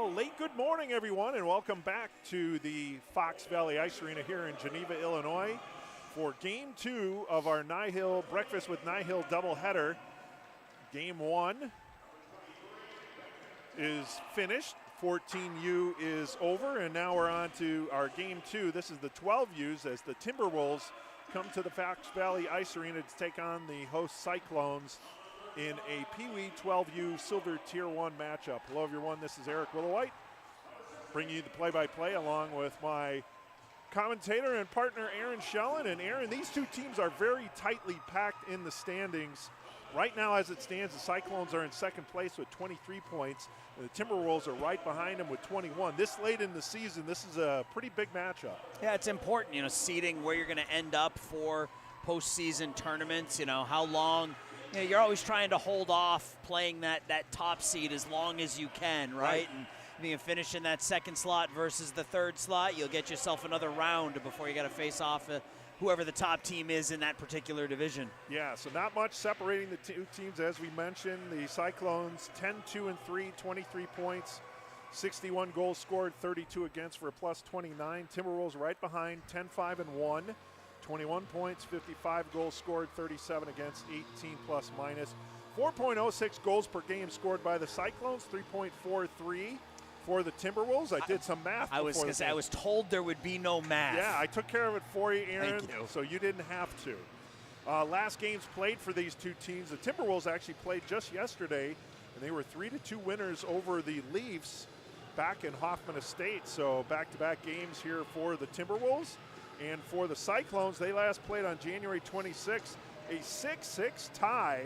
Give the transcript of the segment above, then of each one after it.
Well, late good morning, everyone, and welcome back to the Fox Valley Ice Arena here in Geneva, Illinois for Game 2 of our NIHL Breakfast with NIHL doubleheader. Game 1 is finished. 14U is over, and now we're on to our Game 2. This is the 12Us as the Timberwolves come to the Fox Valley Ice Arena to take on the host Cyclones in a Peewee 12U Silver Tier 1 matchup. Hello, everyone. This is Eric Willowhite, bringing you the play-by-play along with my commentator and partner, Aaron Schellen. And Aaron, these two teams are very tightly packed in the standings. Right now, as it stands, the Cyclones are in second place with 23 points, and the Timberwolves are right behind them with 21. This late in the season, this is a pretty big matchup. Yeah, it's important, seeding where you're going to end up for postseason tournaments, how long. You're always trying to hold off playing that top seed as long as you can, right? And if you can finish in that second slot versus the third slot, you'll get yourself another round before you got to face off whoever the top team is in that particular division. Yeah, so not much separating the two teams, as we mentioned. The Cyclones 10-2-3, 23 points, 61 goals scored, 32 against for a plus 29. Timberwolves right behind, 10-5-1. 21 points, 55 goals scored, 37 against, 18 plus minus. 4.06 goals per game scored by the Cyclones, 3.43 for the Timberwolves. I did some math. I was told there would be no math. Yeah, I took care of it for you, Aaron. Thank you. So you didn't have to. Last games played for these two teams. The Timberwolves actually played just yesterday, and they were 3-2 winners over the Leafs back in Hoffman Estates. So back-to-back games here for the Timberwolves. And for the Cyclones, they last played on January 26th, a 6-6 tie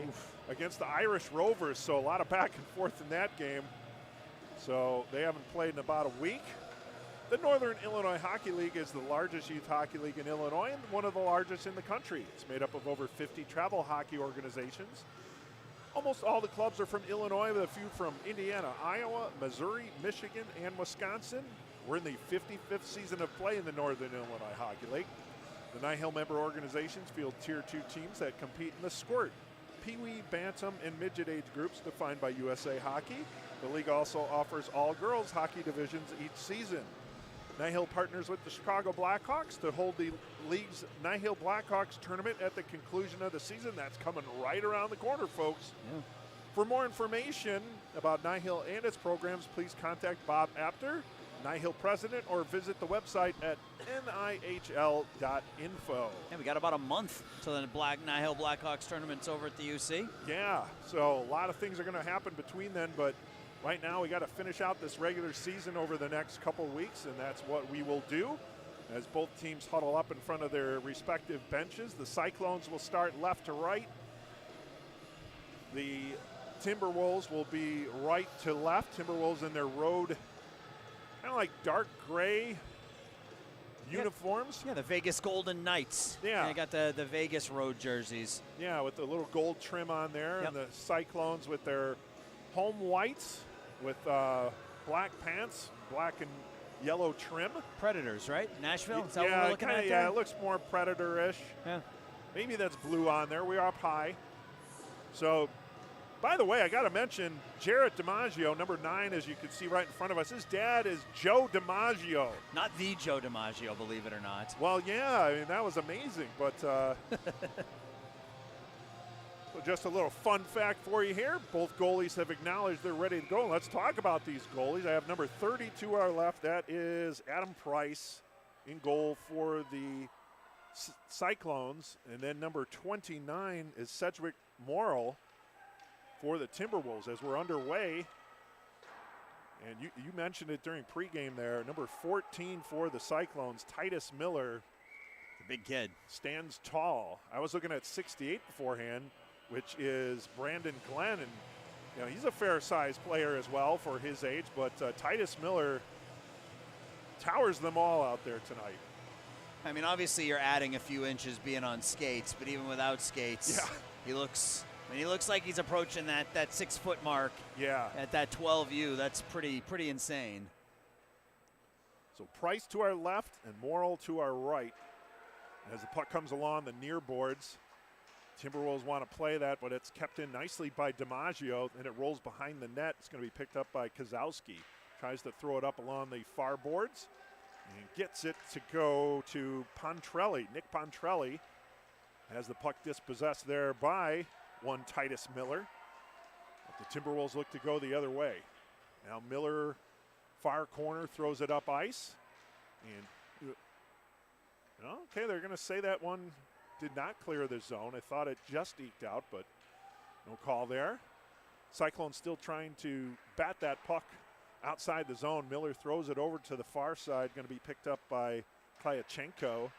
against the Irish Rovers. So a lot of back and forth in that game. So they haven't played in about a week. The Northern Illinois Hockey League is the largest youth hockey league in Illinois and one of the largest in the country. It's made up of over 50 travel hockey organizations. Almost all the clubs are from Illinois, with a few from Indiana, Iowa, Missouri, Michigan, and Wisconsin. We're in the 55th season of play in the Northern Illinois Hockey League. The NIHL member organizations field Tier 2 teams that compete in the squirt, Peewee, Bantam, and Midget age groups defined by USA Hockey. The league also offers all girls hockey divisions each season. NIHL partners with the Chicago Blackhawks to hold the league's NIHL Blackhawks tournament at the conclusion of the season. That's coming right around the corner, folks. Yeah. For more information about NIHL and its programs, please contact Bob Apter, NIHL president, or visit the website at nihl.info. Yeah, we got about a month till the NIHL Blackhawks tournament's over at the UC. Yeah, so a lot of things are going to happen between then, but right now we got to finish out this regular season over the next couple weeks, and that's what we will do as both teams huddle up in front of their respective benches. The Cyclones will start left to right. The Timberwolves will be right to left. Timberwolves in their road, kind of like dark gray uniforms. Yeah, the Vegas Golden Knights. Yeah. They got the Vegas road jerseys. Yeah, with the little gold trim on there. Yep. And the Cyclones with their home whites with black pants, black and yellow trim. Predators, right? Nashville? Is that what we're looking at there? Yeah, it looks more Predator-ish. Yeah. Maybe that's blue on there. We are up high. So, by the way, I got to mention Jarrett DiMaggio, number 9, as you can see right in front of us. His dad is Joe DiMaggio. Not the Joe DiMaggio, believe it or not. Well, yeah, I mean, that was amazing. But so just a little fun fact for you here. Both goalies have acknowledged they're ready to go. Let's talk about these goalies. I have number 30 to our left. That is Adam Price in goal for the Cyclones. And then number 29 is Sedgwick Morrill for the Timberwolves as we're underway. And you mentioned it during pregame there. Number 14 for the Cyclones, Titus Miller. The big kid. Stands tall. I was looking at 68 beforehand, which is Brandon Glenn. And he's a fair-sized player as well for his age. But Titus Miller towers them all out there tonight. I mean, obviously you're adding a few inches being on skates, but even without skates, he looks like he's approaching that 6-foot mark. Yeah. At that 12U, that's pretty insane. So Price to our left and Morrill to our right. As the puck comes along the near boards, Timberwolves want to play that, but it's kept in nicely by DiMaggio, and it rolls behind the net. It's going to be picked up by Kozowski. tries to throw it up along the far boards and gets it to go to Pontrelli. Nick Pontrelli has the puck dispossessed there by one Titus Miller. But the Timberwolves look to go the other way. Now Miller, far corner, throws it up ice. And okay, they're going to say that one did not clear the zone. I thought it just eked out, but no call there. Cyclones still trying to bat that puck outside the zone. Miller throws it over to the far side, going to be picked up by Klyachenko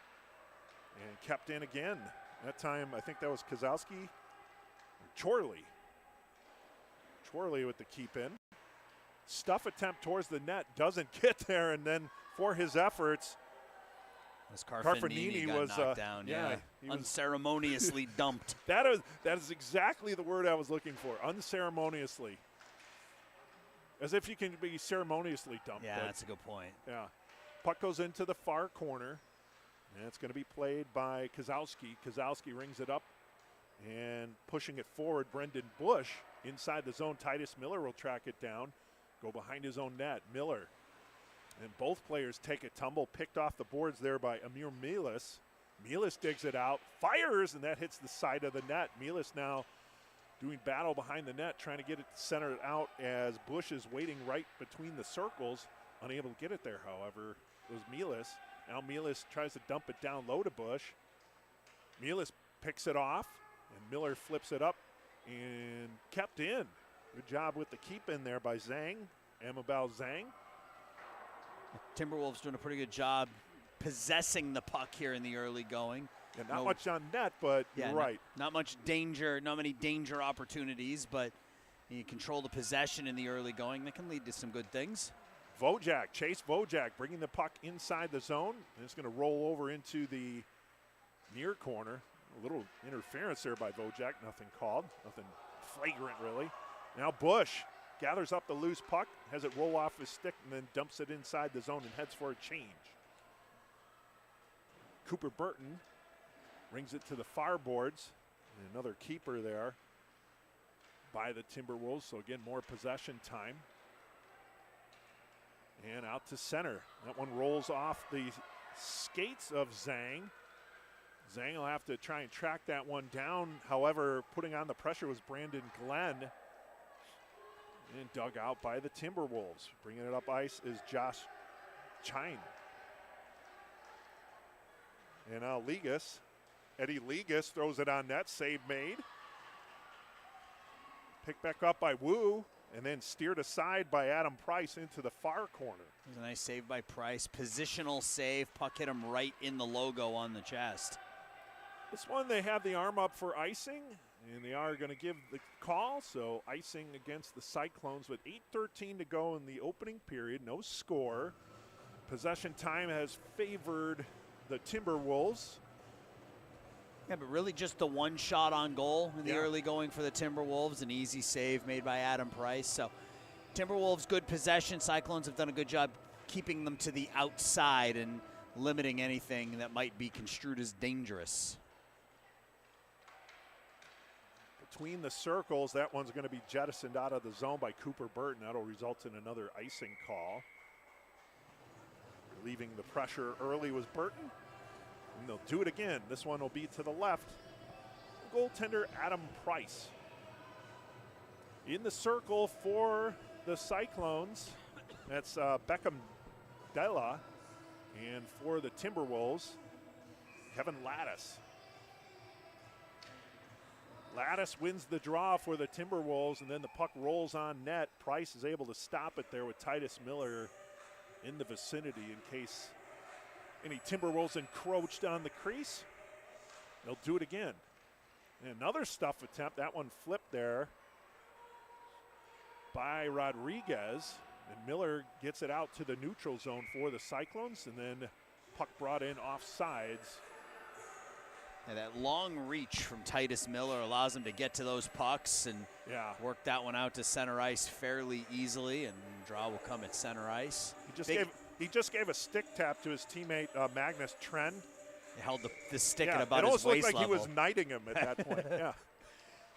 and kept in again. That time, I think that was Kozlowski. Chorley with the keep in. Stuff attempt towards the net, doesn't get there, and then for his efforts, Carfanini was knocked down. Yeah, unceremoniously dumped. That is exactly the word I was looking for. Unceremoniously, as if you can be ceremoniously dumped. Yeah, that's a good point. Yeah, puck goes into the far corner, and it's going to be played by Kozlowski. Kozlowski rings it up and pushing it forward. Brendan Bush inside the zone. Titus Miller will track it down, go behind his own net. Miller. And both players take a tumble, picked off the boards there by Amir Milas. Milas digs it out, fires, and that hits the side of the net. Milas now doing battle behind the net, trying to get it centered out as Bush is waiting right between the circles. Unable to get it there, however, it was Milas. Now Milas tries to dump it down low to Bush. Milas picks it off, and Miller flips it up and kept in. Good job with the keep in there by Zhang, Amabel Zhang. Timberwolves doing a pretty good job possessing the puck here in the early going. Yeah, not much on net, but you're right. Not much danger, not many danger opportunities, but you control the possession in the early going. That can lead to some good things. Chase Vojak bringing the puck inside the zone. And it's going to roll over into the near corner. A little interference there by Vojak, nothing called, nothing flagrant really. Now Bush gathers up the loose puck, has it roll off his stick, and then dumps it inside the zone and heads for a change. Cooper Burton brings it to the far boards. And another keeper there by the Timberwolves, so again, more possession time. And out to center. That one rolls off the skates of Zhang. Zhang will have to try and track that one down. However, putting on the pressure was Brandon Glenn. And dug out by the Timberwolves. Bringing it up ice is Josh Chine. And now Eddie Ligas throws it on net. Save made. Picked back up by Wu. And then steered aside by Adam Price into the far corner. It was a nice save by Price. Positional save. Puck hit him right in the logo on the chest. This one they have the arm up for icing. And they are going to give the call, so icing against the Cyclones with 8:13 to go in the opening period. No score. Possession time has favored the Timberwolves. Yeah, but really just the one shot on goal in the early going for the Timberwolves. An easy save made by Adam Price. So Timberwolves, good possession. Cyclones have done a good job keeping them to the outside and limiting anything that might be construed as dangerous. Between the circles, that one's going to be jettisoned out of the zone by Cooper Burton. That'll result in another icing call. Relieving the pressure early was Burton. And they'll do it again. This one will be to the left. Goaltender Adam Price. In the circle for the Cyclones, that's Beckham Della. And for the Timberwolves, Kevin Lattis. Lattis wins the draw for the Timberwolves, and then the puck rolls on net. Price is able to stop it there with Titus Miller in the vicinity in case any Timberwolves encroached on the crease. They'll do it again. And another stuff attempt. That one flipped there by Rodriguez. And Miller gets it out to the neutral zone for the Cyclones, and then puck brought in off sides. Yeah, that long reach from Titus Miller allows him to get to those pucks and work that one out to center ice fairly easily, and draw will come at center ice. He just gave a stick tap to his teammate Magnus Tren. He held the stick at about his waist level. It almost looked like he was knighting him at that point. Yeah.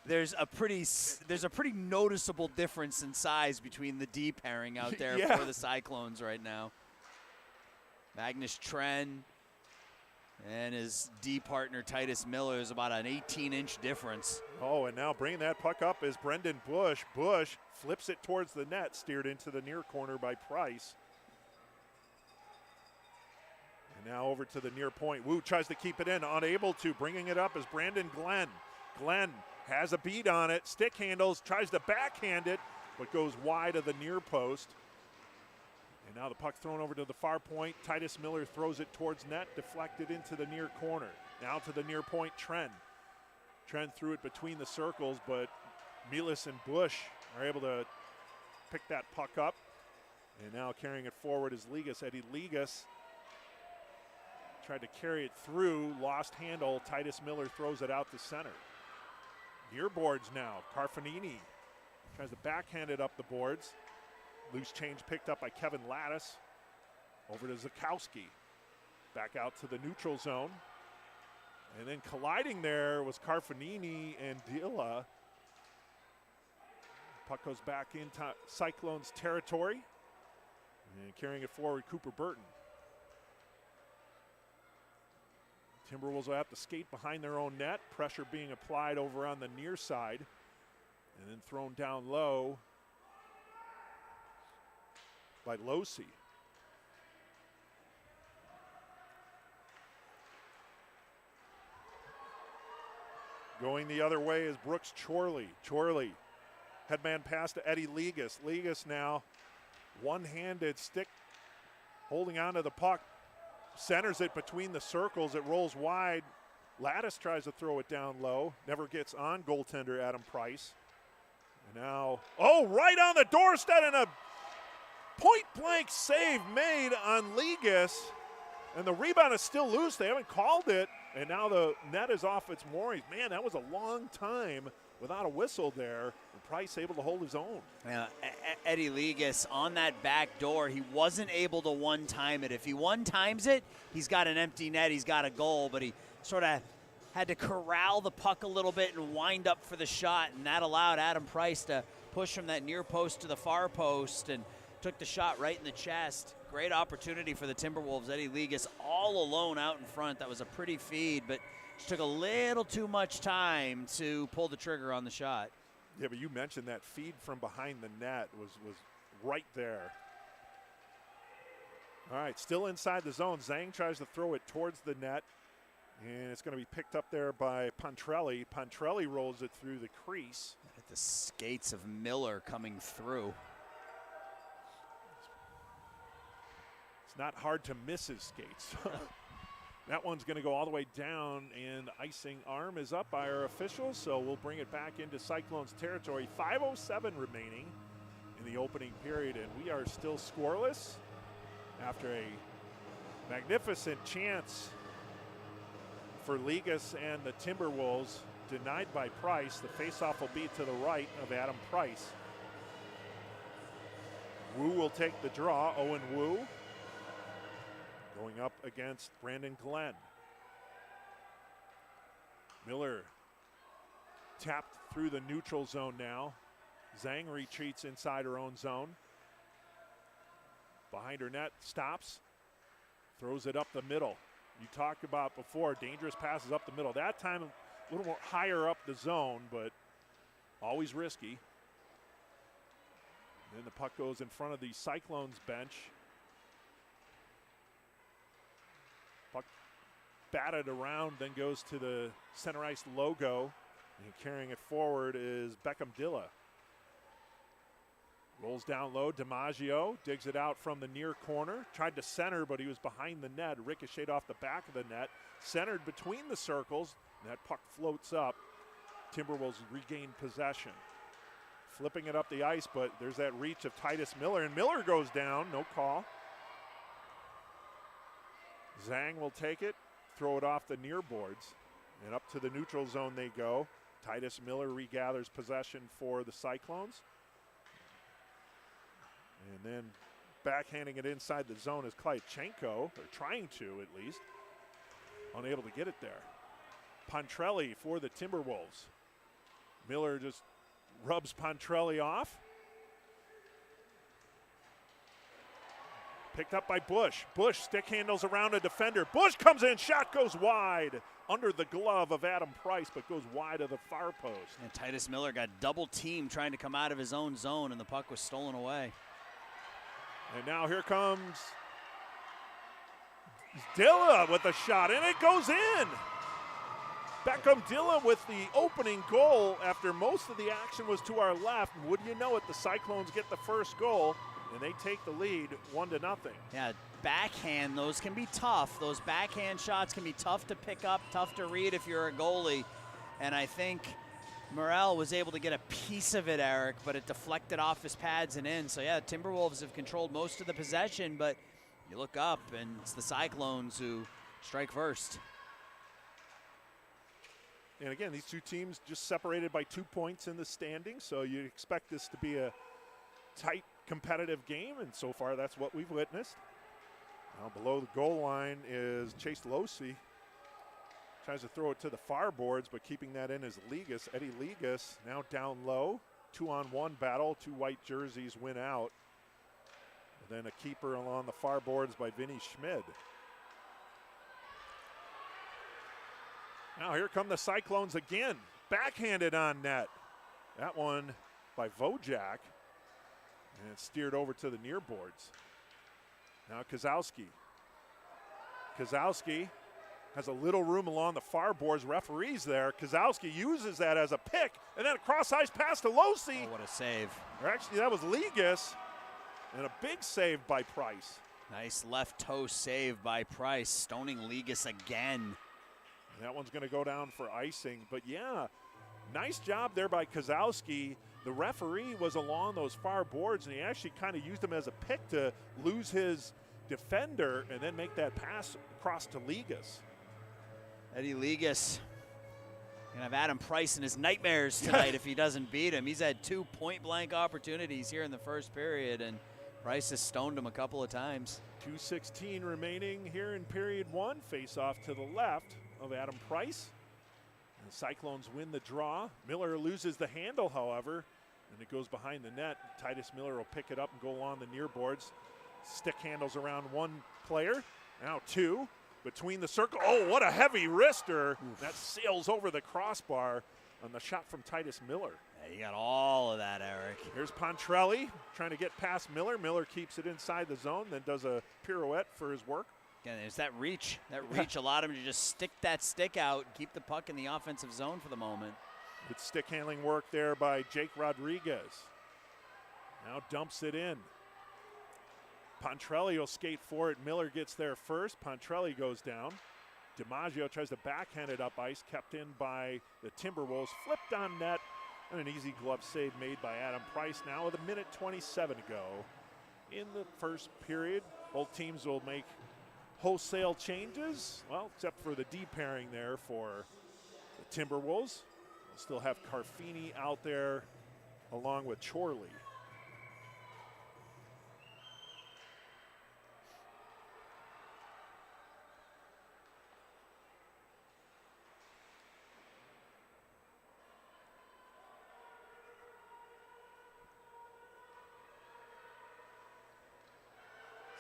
there's a pretty noticeable difference in size between the D pairing out there Yeah. for the Cyclones right now. Magnus Tren and his D partner Titus Miller is about an 18-inch difference. Oh, and now bringing that puck up is Brendan Bush. Bush flips it towards the net, steered into the near corner by Price. And now over to the near point. Wu tries to keep it in, unable to. Bringing it up is Brandon Glenn. Glenn has a beat on it, stick handles, tries to backhand it, but goes wide of the near post. And now the puck thrown over to the far point. Titus Miller throws it towards net, deflected into the near corner. Now to the near point, Tren. Tren threw it between the circles, but Milas and Bush are able to pick that puck up. And now carrying it forward is Ligas. Eddie Ligas tried to carry it through, lost handle. Titus Miller throws it out to center. Near boards now. Carfanini tries to backhand it up the boards. Loose change picked up by Kevin Lattis. Over to Zakowski. Back out to the neutral zone. And then colliding there was Carfanini and Dilla. Puck goes back into Cyclones territory. And carrying it forward, Cooper Burton. Timberwolves will have to skate behind their own net. Pressure being applied over on the near side. And then thrown down low by Losi. Going the other way is Brooks Chorley. Chorley, headman pass to Eddie Ligas. Ligas now, one-handed stick, holding onto the puck. Centers it between the circles. It rolls wide. Lattis tries to throw it down low. Never gets on goaltender Adam Price. And now, oh, right on the doorstep and a point-blank save made on Ligas. And the rebound is still loose. They haven't called it. And now the net is off its moorings. Man, that was a long time without a whistle there. And Price able to hold his own. Yeah, Eddie Ligas on that back door, he wasn't able to one-time it. If he one-times it, he's got an empty net, he's got a goal, but he sort of had to corral the puck a little bit and wind up for the shot, and that allowed Adam Price to push from that near post to the far post and took the shot right in the chest. Great opportunity for the Timberwolves. Eddie Ligas all alone out in front. That was a pretty feed, but just took a little too much time to pull the trigger on the shot. Yeah, but you mentioned that feed from behind the net was right there. All right, still inside the zone. Zhang tries to throw it towards the net, and it's going to be picked up there by Pontrelli. Pontrelli rolls it through the crease. At the skates of Miller coming through. It's not hard to miss his skates. That one's going to go all the way down, and icing arm is up by our officials, so we'll bring it back into Cyclones territory. 5:07 remaining in the opening period, and we are still scoreless after a magnificent chance for Ligas and the Timberwolves, denied by Price. The faceoff will be to the right of Adam Price. Wu will take the draw, Owen Wu. Going up against Brandon Glenn. Miller tapped through the neutral zone now. Zhang retreats inside her own zone. Behind her net, stops, throws it up the middle. You talked about before, dangerous passes up the middle. That time a little more higher up the zone, but always risky. Then the puck goes in front of the Cyclones bench. Puck batted around, then goes to the center ice logo. And carrying it forward is Beckham Dilla. Rolls down low, DiMaggio digs it out from the near corner. Tried to center, but he was behind the net. Ricocheted off the back of the net. Centered between the circles. And that puck floats up. Timberwolves regain possession. Flipping it up the ice, but there's that reach of Titus Miller. And Miller goes down, no call. Zhang will take it, throw it off the near boards. And up to the neutral zone they go. Titus Miller regathers possession for the Cyclones. And then backhanding it inside the zone is Klyachenko, or trying to at least. Unable to get it there. Pontrelli for the Timberwolves. Miller just rubs Pontrelli off. Picked up by Bush. Bush stick handles around a defender. Bush comes in, shot goes wide. Under the glove of Adam Price, but goes wide of the far post. And Titus Miller got double teamed trying to come out of his own zone, and the puck was stolen away. And now here comes Dilla with a shot, and it goes in. Beckham Dilla with the opening goal after most of the action was to our left. And would you know it, the Cyclones get the first goal, and they take the lead 1-0. Yeah, backhand, those can be tough. Those backhand shots can be tough to pick up, tough to read if you're a goalie. And I think Morel was able to get a piece of it, Eric, but it deflected off his pads and in. So, yeah, Timberwolves have controlled most of the possession, but you look up, and it's the Cyclones who strike first. And again, these two teams just separated by 2 points in the standings, so you expect this to be a tight, competitive game, and so far that's what we've witnessed. Now below the goal line is Chase Losey. Tries to throw it to the far boards, but keeping that in is Ligas. Eddie Ligas now down low. 2-on-1 battle. 2 white jerseys win out. And then a keeper along the far boards by Vinny Schmid. Now here come the Cyclones again. Backhanded on net. That one by Vojak. And it's steered over to the near boards. Now Kozowski. Kozowski has a little room along the far boards. Referees there. Kozowski uses that as a pick. And then a cross-ice pass to Losey. Oh, what a save. Or actually, that was Ligas. And a big save by Price. Nice left toe save by Price. Stoning Ligas again. And that one's going to go down for icing. But yeah, nice job there by Kozowski. The referee was along those far boards, and he actually kind of used him as a pick to lose his defender and then make that pass across to Ligas. Eddie Ligas gonna have Adam Price in his nightmares tonight if he doesn't beat him. He's had 2 point-blank opportunities here in the first period, and Price has stoned him a couple of times. 2:16 remaining here in period 1. Face off to the left of Adam Price. And the Cyclones win the draw. Miller loses the handle, however, and it goes behind the net. Titus Miller will pick it up and go along the near boards. Stick handles around one player. Now 2. Between the circle. Oh, what a heavy wrister. Oof. That sails over the crossbar on the shot from Titus Miller. Yeah, you got all of that, Eric. Here's Pontrelli trying to get past Miller. Miller keeps it inside the zone, then does a pirouette for his work. Yeah, there's that reach. That reach allowed him to just stick that stick out, keep the puck in the offensive zone for the moment. Good stick handling work there by Jake Rodriguez. Now dumps it in. Pontrelli will skate for it. Miller gets there first. Pontrelli goes down. DiMaggio tries to backhand it up ice, kept in by the Timberwolves. Flipped on net, and an easy glove save made by Adam Price. Now with 1:27 to go in the first period. Both teams will make wholesale changes, well, except for the D pairing there for the Timberwolves. We'll still have Carfini out there along with Chorley.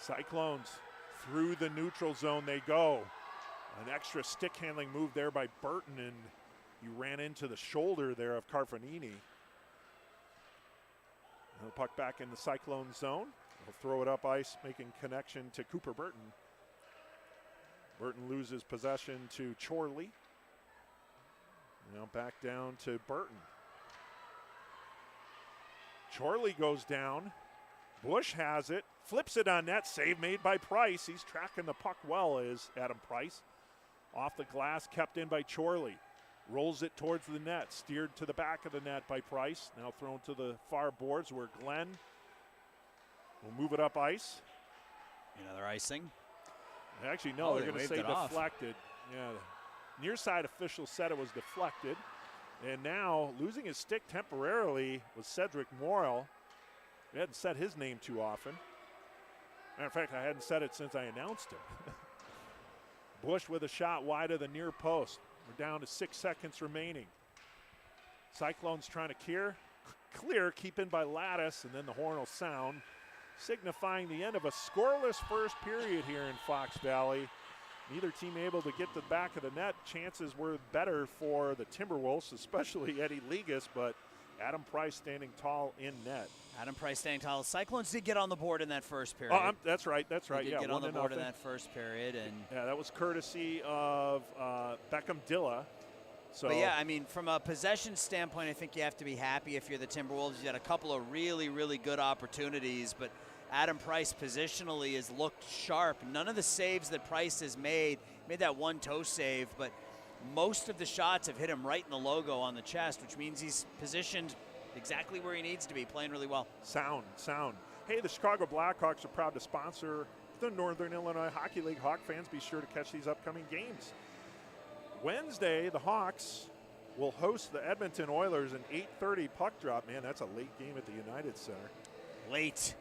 Cyclones through the neutral zone they go. An extra stick handling move there by Burton, and he ran into the shoulder there of Carfanini. The puck back in the Cyclone zone. He'll throw it up ice, making connection to Cooper Burton. Burton loses possession to Chorley. Now back down to Burton. Chorley goes down. Bush has it, flips it on net, save made by Price. He's tracking the puck well, is Adam Price. Off the glass, kept in by Chorley. Rolls it towards the net, steered to the back of the net by Price. Now thrown to the far boards where Glenn will move it up ice. Another icing. Actually, no, they're going to say Off. deflected. Yeah, near side official said it was deflected. And now losing his stick temporarily was Cedric Morrell. We hadn't said his name too often. Matter of fact, I hadn't said it since I announced him. Bush with a shot wide of the near post. We're down to 6 seconds remaining. Cyclones trying to clear, keep in by Lattice, and then the horn will sound, signifying the end of a scoreless first period here in Fox Valley. Neither team able to get to the back of the net. Chances were better for the Timberwolves, especially Eddie Ligas, but Adam Price standing tall in net. Adam Price standing tall. Cyclones did get on the board in that first period. Oh, that's right. They did get on the board in that first period. And yeah, that was courtesy of Beckham Dilla. So, but yeah, I mean, from a possession standpoint, I think you have to be happy if you're the Timberwolves. You had a couple of really, really good opportunities, but Adam Price positionally has looked sharp. None of the saves that Price has made that one toe save, but most of the shots have hit him right in the logo on the chest, which means he's positioned exactly where he needs to be, playing really well. Sound. Hey, the Chicago Blackhawks are proud to sponsor the Northern Illinois Hockey League. Hawk fans, be sure to catch these upcoming games. Wednesday, the Hawks will host the Edmonton Oilers, an 8:30 puck drop. Man, that's a late game at the United Center. Late.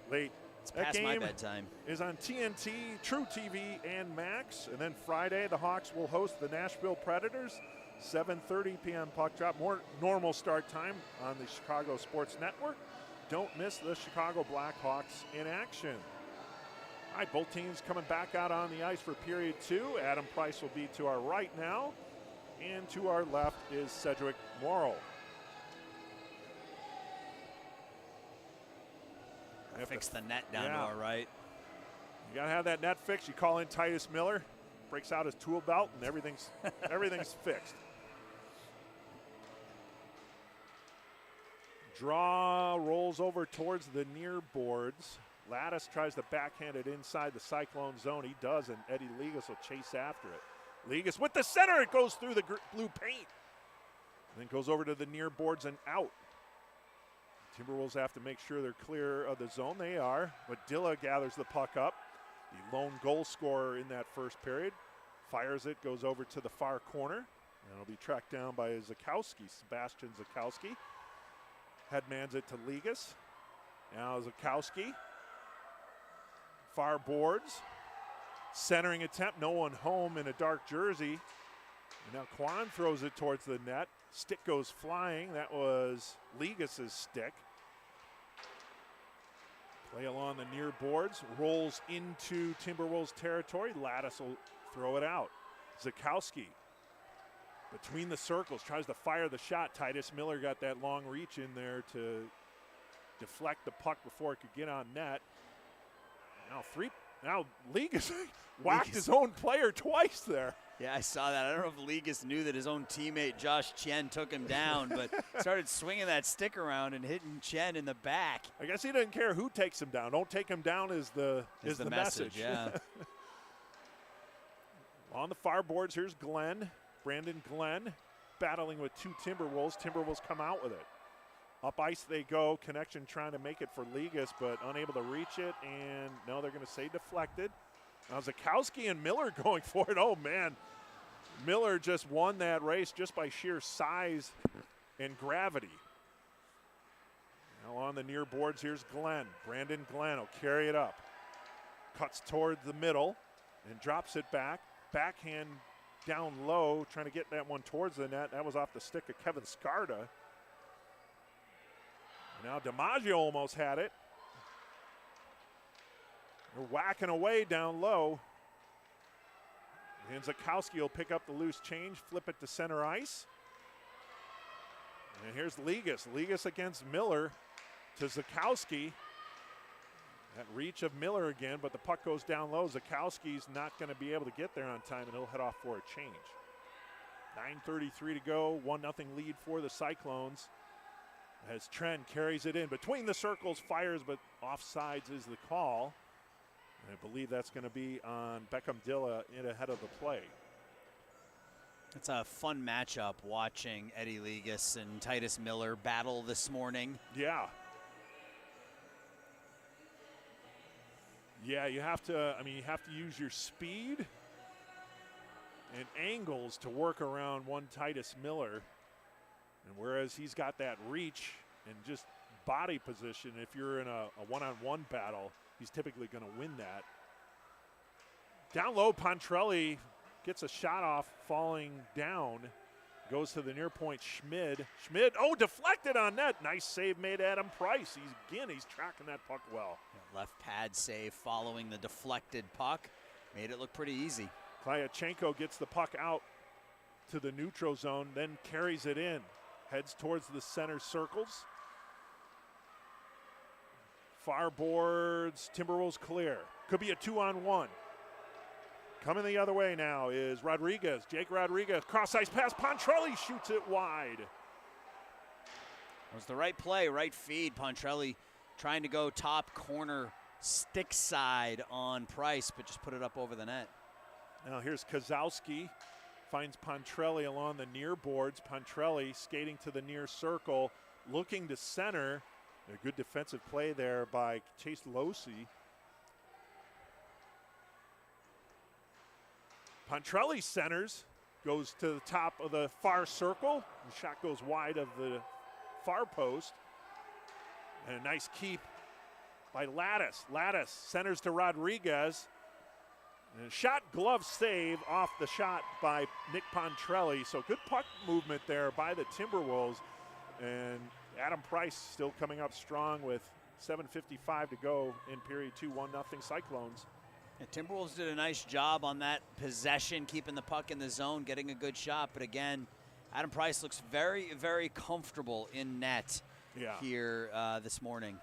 It's past my bedtime. Is on TNT, True TV, and Max. And then Friday, the Hawks will host the Nashville Predators. 7:30 p.m. puck drop. More normal start time on the Chicago Sports Network. Don't miss the Chicago Blackhawks in action. All right, both teams coming back out on the ice for period 2. Adam Price will be to our right now. And to our left is Cedric Morrow. Fix the net down to our right. You got to have that net fixed. You call in Titus Miller, breaks out his tool belt, and everything's fixed. Draw rolls over towards the near boards. Lattice tries to backhand it inside the Cyclone zone. He does, and Eddie Ligas will chase after it. Ligas with the center. It goes through the blue paint. And then goes over to the near boards and out. Timberwolves have to make sure they're clear of the zone. They are, but Dilla gathers the puck up. The lone goal scorer in that first period. Fires it, goes over to the far corner. And it'll be tracked down by Zakowski, Sebastian Zakowski. Headmans it to Ligas. Now Zakowski. Far boards. Centering attempt, no one home in a dark jersey. And now Quan throws it towards the net. Stick goes flying. That was Ligas' stick. Play along the near boards. Rolls into Timberwolves territory. Lattice will throw it out. Zakowski between the circles tries to fire the shot. Titus Miller got that long reach in there to deflect the puck before it could get on net. Now Ligas whacked his own player twice there. Yeah, I saw that. I don't know if Ligas knew that his own teammate Josh Chen took him down, but started swinging that stick around and hitting Chen in the back. I guess he doesn't care who takes him down. Don't take him down is the message. Yeah. On the far boards, here's Brandon Glenn, battling with two Timberwolves. Timberwolves come out with it. Up ice they go. Connection trying to make it for Ligas, but unable to reach it. And no, they're going to say deflected. Now Zakowski and Miller going for it. Oh, man. Miller just won that race just by sheer size and gravity. Now on the near boards, here's Glenn. Brandon Glenn will carry it up. Cuts toward the middle and drops it back. Backhand down low, trying to get that one towards the net. That was off the stick of Kevin Skarda. Now DiMaggio almost had it. They're whacking away down low. And Zakowski will pick up the loose change, flip it to center ice. And here's Ligas. Ligas against Miller to Zakowski. That reach of Miller again, but the puck goes down low. Zakowski's not going to be able to get there on time, and he'll head off for a change. 9:33 to go, 1-0 lead for the Cyclones. As Trent carries it in between the circles, fires, but offsides is the call. And I believe that's going to be on Beckham Dilla in ahead of the play. It's a fun matchup watching Eddie Ligas and Titus Miller battle this morning. Yeah. Yeah, you have to use your speed and angles to work around one Titus Miller. And whereas he's got that reach and just body position, if you're in a one-on-one battle, he's typically going to win that. Down low, Pontrelli gets a shot off falling down. Goes to the near point, Schmid. Schmid, oh, deflected on net. Nice save made Adam Price. He's tracking that puck well. Left pad save following the deflected puck. Made it look pretty easy. Klyachenko gets the puck out to the neutral zone, then carries it in. Heads towards the center circles. Far boards, Timberwolves clear. Could be a 2-on-1. Coming the other way now is Rodriguez. Jake Rodriguez, cross-ice pass. Pontrelli shoots it wide. It was the right play, right feed. Pontrelli trying to go top corner stick side on Price, but just put it up over the net. Now here's Kozowski. Finds Pontrelli along the near boards. Pontrelli skating to the near circle, looking to center. A good defensive play there by Chase Losi. Pontrelli centers, goes to the top of the far circle. The shot goes wide of the far post. And a nice keep by Lattis. Lattis centers to Rodriguez. And a shot glove save off the shot by Nick Pontrelli. So good puck movement there by the Timberwolves. And Adam Price still coming up strong with 7:55 to go in period 2, 1-0 Cyclones. Yeah, Timberwolves did a nice job on that possession, keeping the puck in the zone, getting a good shot. But again, Adam Price looks very, very comfortable in net here this morning.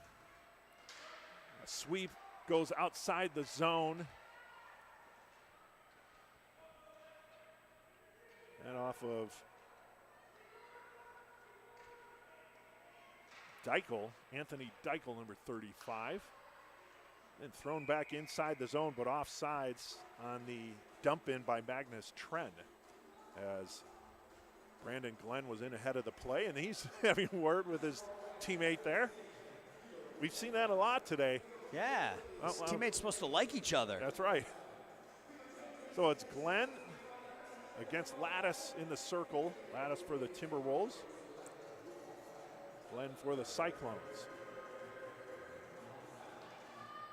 A sweep goes outside the zone. And off of Deichel, Anthony Deichel, number 35. And thrown back inside the zone, but offsides on the dump in by Magnus Trend, as Brandon Glenn was in ahead of the play, and he's having word with his teammate there. We've seen that a lot today. Yeah, his teammates supposed to like each other. That's right. So it's Glenn against Lattis in the circle. Lattis for the Timberwolves. Glenn for the Cyclones.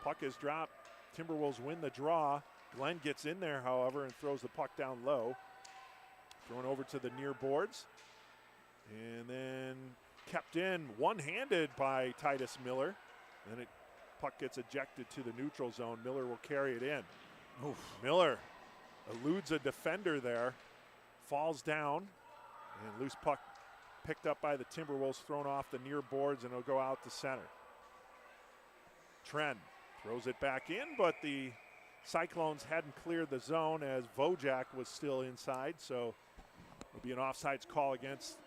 Puck is dropped. Timberwolves win the draw. Glenn gets in there, however, and throws the puck down low. Thrown over to the near boards. And then kept in one-handed by Titus Miller. Then puck gets ejected to the neutral zone. Miller will carry it in. Oof. Miller eludes a defender there. Falls down. And loose puck picked up by the Timberwolves, thrown off the near boards, and it'll go out to center. Trent throws it back in, but the Cyclones hadn't cleared the zone as Vojak was still inside, so it'll be an offsides call against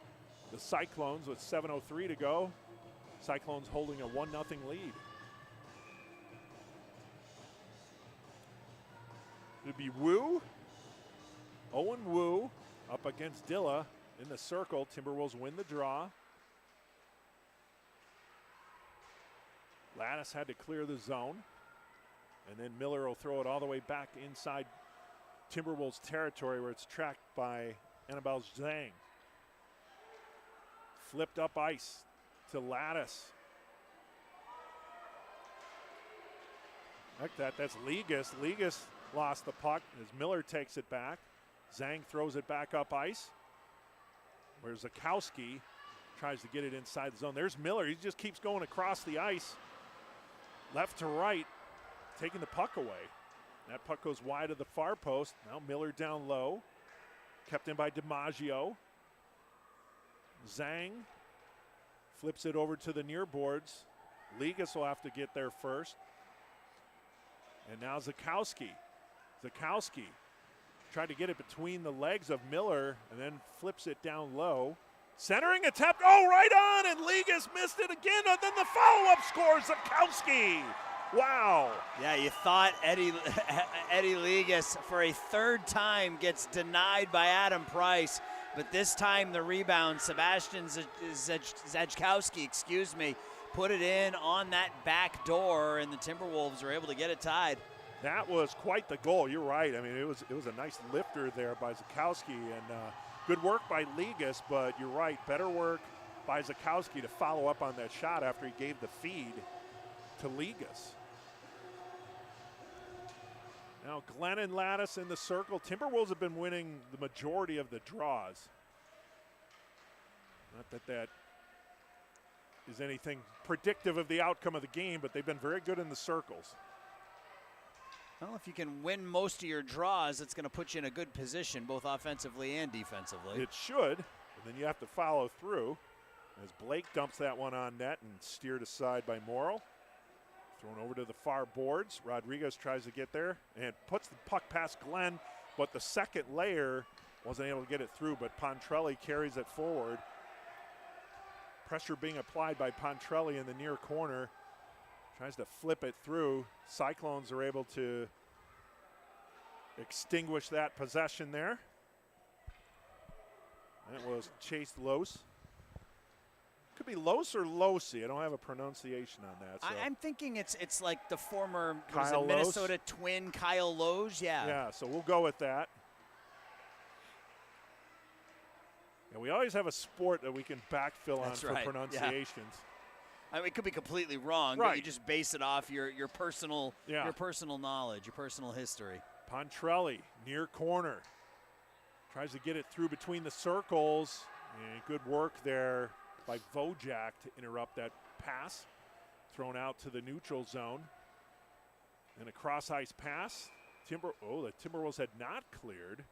the Cyclones with 7:03 to go. Cyclones holding a 1-0 lead. It'd be Wu, Owen Wu up against Dilla in the circle. Timberwolves win the draw. Lattis had to clear the zone. And then Miller will throw it all the way back inside Timberwolves territory, where it's tracked by Annabelle Zhang. Flipped up ice to Lattis. Like that, that's Ligas. Ligas lost the puck as Miller takes it back. Zhang throws it back up ice, where Zakowski tries to get it inside the zone. There's Miller. He just keeps going across the ice, left to right, taking the puck away. That puck goes wide of the far post. Now Miller down low, kept in by DiMaggio. Zhang flips it over to the near boards. Ligas will have to get there first. And now Zakowski. Zakowski tried to get it between the legs of Miller and then flips it down low. Centering attempt, right on, and Ligas missed it again, and then the follow-up score, Zakowski. Wow. Yeah, you thought Eddie Ligas for a third time gets denied by Adam Price, but this time the rebound, Sebastian Zajkowski, put it in on that back door, and the Timberwolves were able to get it tied. That was quite the goal. You're right. I mean, it was a nice lifter there by Zakowski, and good work by Ligas, but you're right. Better work by Zakowski to follow up on that shot after he gave the feed to Ligas. Now Glenn and Lattis in the circle. Timberwolves have been winning the majority of the draws. Not that that is anything predictive of the outcome of the game, but they've been very good in the circles. Well, if you can win most of your draws, it's going to put you in a good position, both offensively and defensively. It should, and then you have to follow through. As Blake dumps that one on net and steered aside by Morrill. Thrown over to the far boards. Rodriguez tries to get there and puts the puck past Glenn, but the second layer wasn't able to get it through, but Pontrelli carries it forward. Pressure being applied by Pontrelli in the near corner. Tries to flip it through. Cyclones are able to extinguish that possession there. That was Chase Lose. Could be Lose or Losi. I don't have a pronunciation on that. So. I'm thinking it's like the former Kyle Minnesota twin Kyle Loge. Yeah. Yeah, so we'll go with that. And we always have a sport that we can backfill on for pronunciations. Yeah. I mean, it could be completely wrong, right. But you just base it off your personal knowledge, your personal history. Pontrelli, near corner. Tries to get it through between the circles. And good work there by Vojak to interrupt that pass. Thrown out to the neutral zone. And a cross-ice pass. The Timberwolves had not cleared.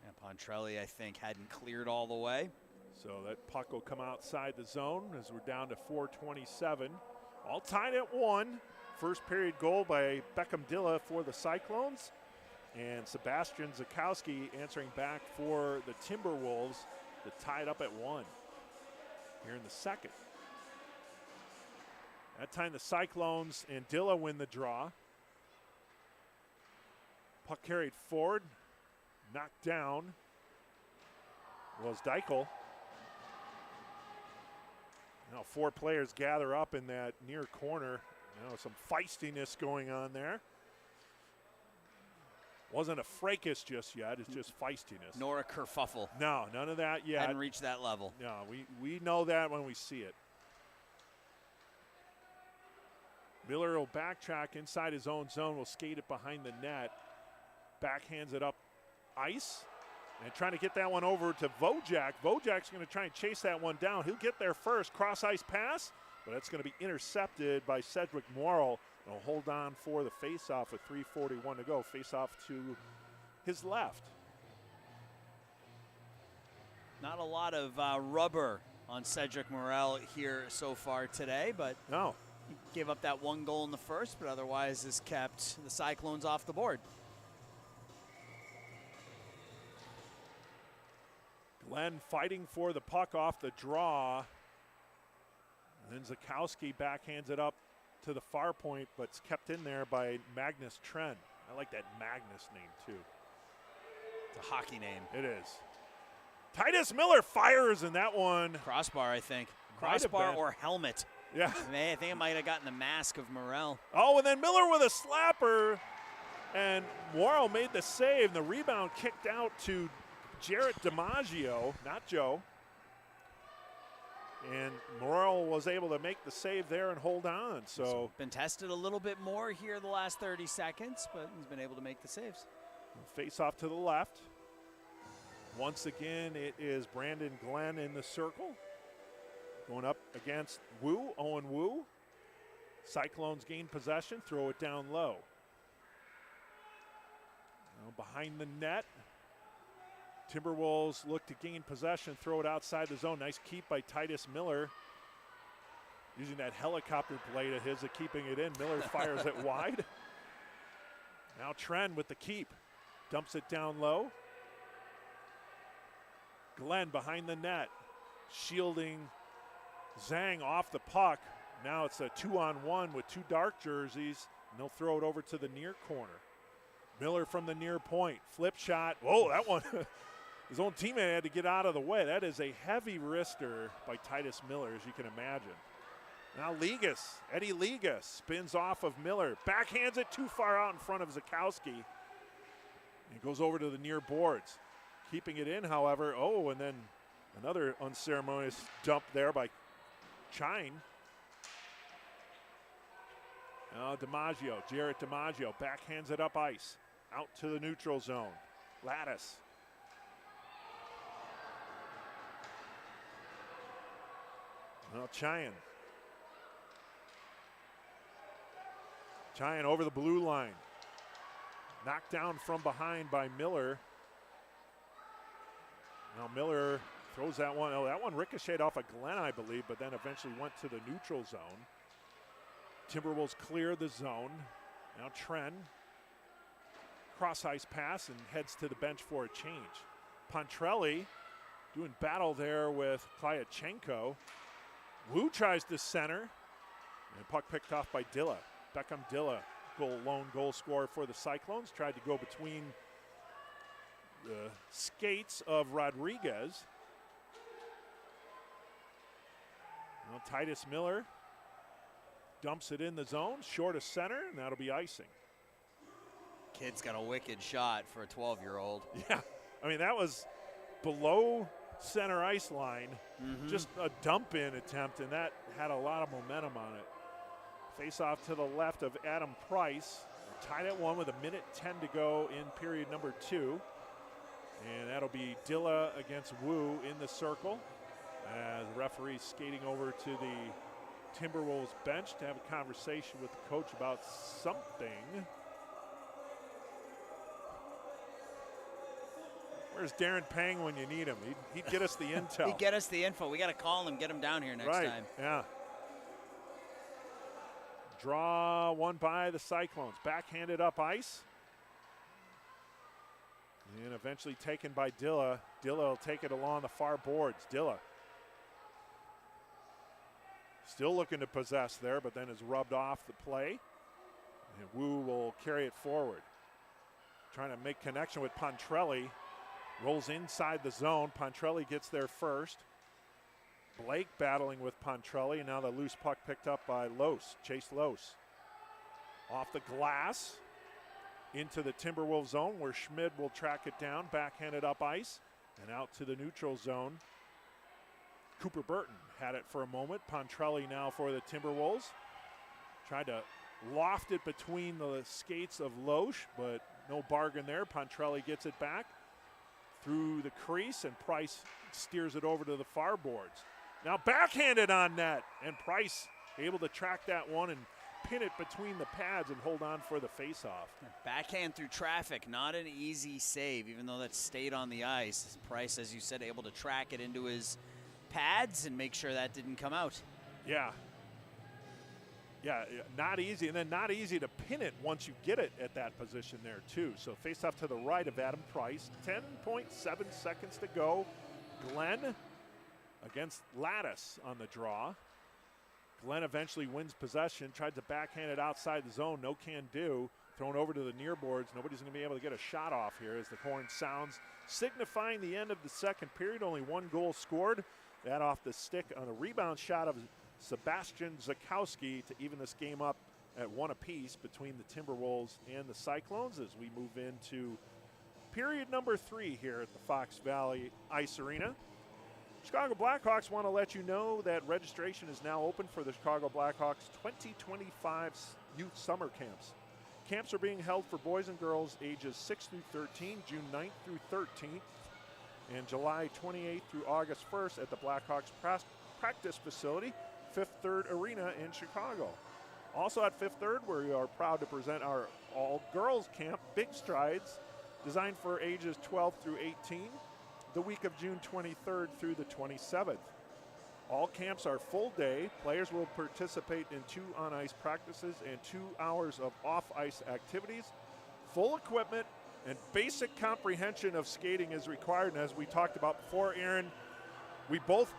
And Pontrelli, I think, hadn't cleared all the way. So that puck will come outside the zone as we're down to 4:27. All tied at 1. First period goal by Beckham Dilla for the Cyclones. And Sebastian Zakowski answering back for the Timberwolves to tie it up at 1 here in the second. That time the Cyclones and Dilla win the draw. Puck carried forward. Knocked down was Deichel. Now 4 players gather up in that near corner. Now some feistiness going on there. Wasn't a fracas just yet. It's just feistiness. Nor a kerfuffle. No, none of that yet. Hadn't reached that level. No, we know that when we see it. Miller will backtrack inside his own zone. Will skate it behind the net. Backhands it up ice. And trying to get that one over to Vojak. Vojak's going to try and chase that one down. He'll get there first. Cross-ice pass. But that's going to be intercepted by Cedric Morrill. He'll hold on for the face-off with 3:41 to go. Face-off to his left. Not a lot of rubber on Cedric Morrill here so far today, but no. He gave up that 1 goal in the first, but otherwise has kept the Cyclones off the board. Glenn fighting for the puck off the draw. And then Zakowski backhands it up to the far point, but it's kept in there by Magnus Tren. I like that Magnus name, too. It's a hockey name. It is. Titus Miller fires in that one. Crossbar, I think. Crossbar or helmet. Yeah. I think it might have gotten the mask of Morrill. Oh, and then Miller with a slapper. And Morrill made the save. The rebound kicked out to Jarrett DiMaggio, not Joe. And Morrill was able to make the save there and hold on. So been tested a little bit more here the last 30 seconds, but he's been able to make the saves. Face off to the left. Once again, it is Brandon Glenn in the circle. Going up against Wu, Owen Wu. Cyclones gain possession, throw it down low. Now behind the net. Timberwolves look to gain possession, throw it outside the zone. Nice keep by Titus Miller. Using that helicopter blade of his, keeping it in. Miller fires it wide. Now Tren with the keep. Dumps it down low. Glenn behind the net. Shielding Zhang off the puck. Now it's a 2-on-1 with 2 dark jerseys. And they'll throw it over to the near corner. Miller from the near point. Flip shot. Whoa, that one. His own teammate had to get out of the way. That is a heavy wrister by Titus Miller, as you can imagine. Now Ligas, Eddie Ligas spins off of Miller. Backhands it too far out in front of Zakowski. He goes over to the near boards. Keeping it in, however. Oh, and then another unceremonious dump there by Chine. Now DiMaggio, Jarrett DiMaggio, backhands it up ice. Out to the neutral zone. Lattice. Well, Cheyenne over the blue line. Knocked down from behind by Miller. Now Miller throws that one. Oh, that one ricocheted off of Glenn, I believe, but then eventually went to the neutral zone. Timberwolves clear the zone. Now Tren, cross ice pass and heads to the bench for a change. Pontrelli doing battle there with Klyachenko. Wu tries to center, and puck picked off by Dilla. Beckham Dilla, lone goal scorer for the Cyclones, tried to go between the skates of Rodriguez. Well, Titus Miller dumps it in the zone, short of center, and that'll be icing. Kid's got a wicked shot for a 12-year-old. Yeah, I mean, that was below center ice line, just a dump-in attempt, and that had a lot of momentum on it. Face off to the left of Adam Price. Tied at 1 with 1:10 to go in period number 2. And that'll be Dilla against Wu in the circle, as the referee's skating over to the Timberwolves bench to have a conversation with the coach about something. Where's Darren Pang when you need him? He'd get us the intel. He'd get us the info. We got to call him, get him down here next time. Yeah. Draw one by the Cyclones. Backhanded up ice. And eventually taken by Dilla. Dilla will take it along the far boards. Dilla still looking to possess there, but then is rubbed off the play. And Wu will carry it forward. Trying to make connection with Pontrelli. Rolls inside the zone. Pontrelli gets there first. Blake battling with Pontrelli. Now the loose puck picked up by Los, Chase Los. Off the glass into the Timberwolves zone where Schmid will track it down. Backhanded up ice and out to the neutral zone. Cooper Burton had it for a moment. Pontrelli now for the Timberwolves. Tried to loft it between the skates of Loesch, but no bargain there. Pontrelli gets it back through the crease, and Price steers it over to the far boards. Now backhanded on net, and Price able to track that one and pin it between the pads and hold on for the faceoff. Backhand through traffic, not an easy save, even though that stayed on the ice. Price, as you said, able to track it into his pads and make sure that didn't come out. Yeah. Yeah, not easy, and then not easy to pin it once you get it at that position there, too. So face off to the right of Adam Price. 10.7 seconds to go. Glenn against Lattice on the draw. Glenn eventually wins possession, tried to backhand it outside the zone, no can do. Thrown over to the near boards. Nobody's going to be able to get a shot off here as the horn sounds, signifying the end of the second period. Only one goal scored. That off the stick on a rebound shot of Sebastian Zakowski to even this game up at 1 apiece between the Timberwolves and the Cyclones as we move into period number 3 here at the Fox Valley Ice Arena. Chicago Blackhawks want to let you know that registration is now open for the Chicago Blackhawks 2025 Youth Summer Camps. Camps are being held for boys and girls ages 6 through 13, June 9th through 13th, and July 28th through August 1st at the Blackhawks practice facility, Fifth Third Arena in Chicago. Also at Fifth Third, we are proud to present our all-girls camp, Big Strides, designed for ages 12 through 18, the week of June 23rd through the 27th. All camps are full day. Players will participate in 2 on-ice practices and 2 hours of off-ice activities. Full equipment and basic comprehension of skating is required. And as we talked about before, Aaron, we both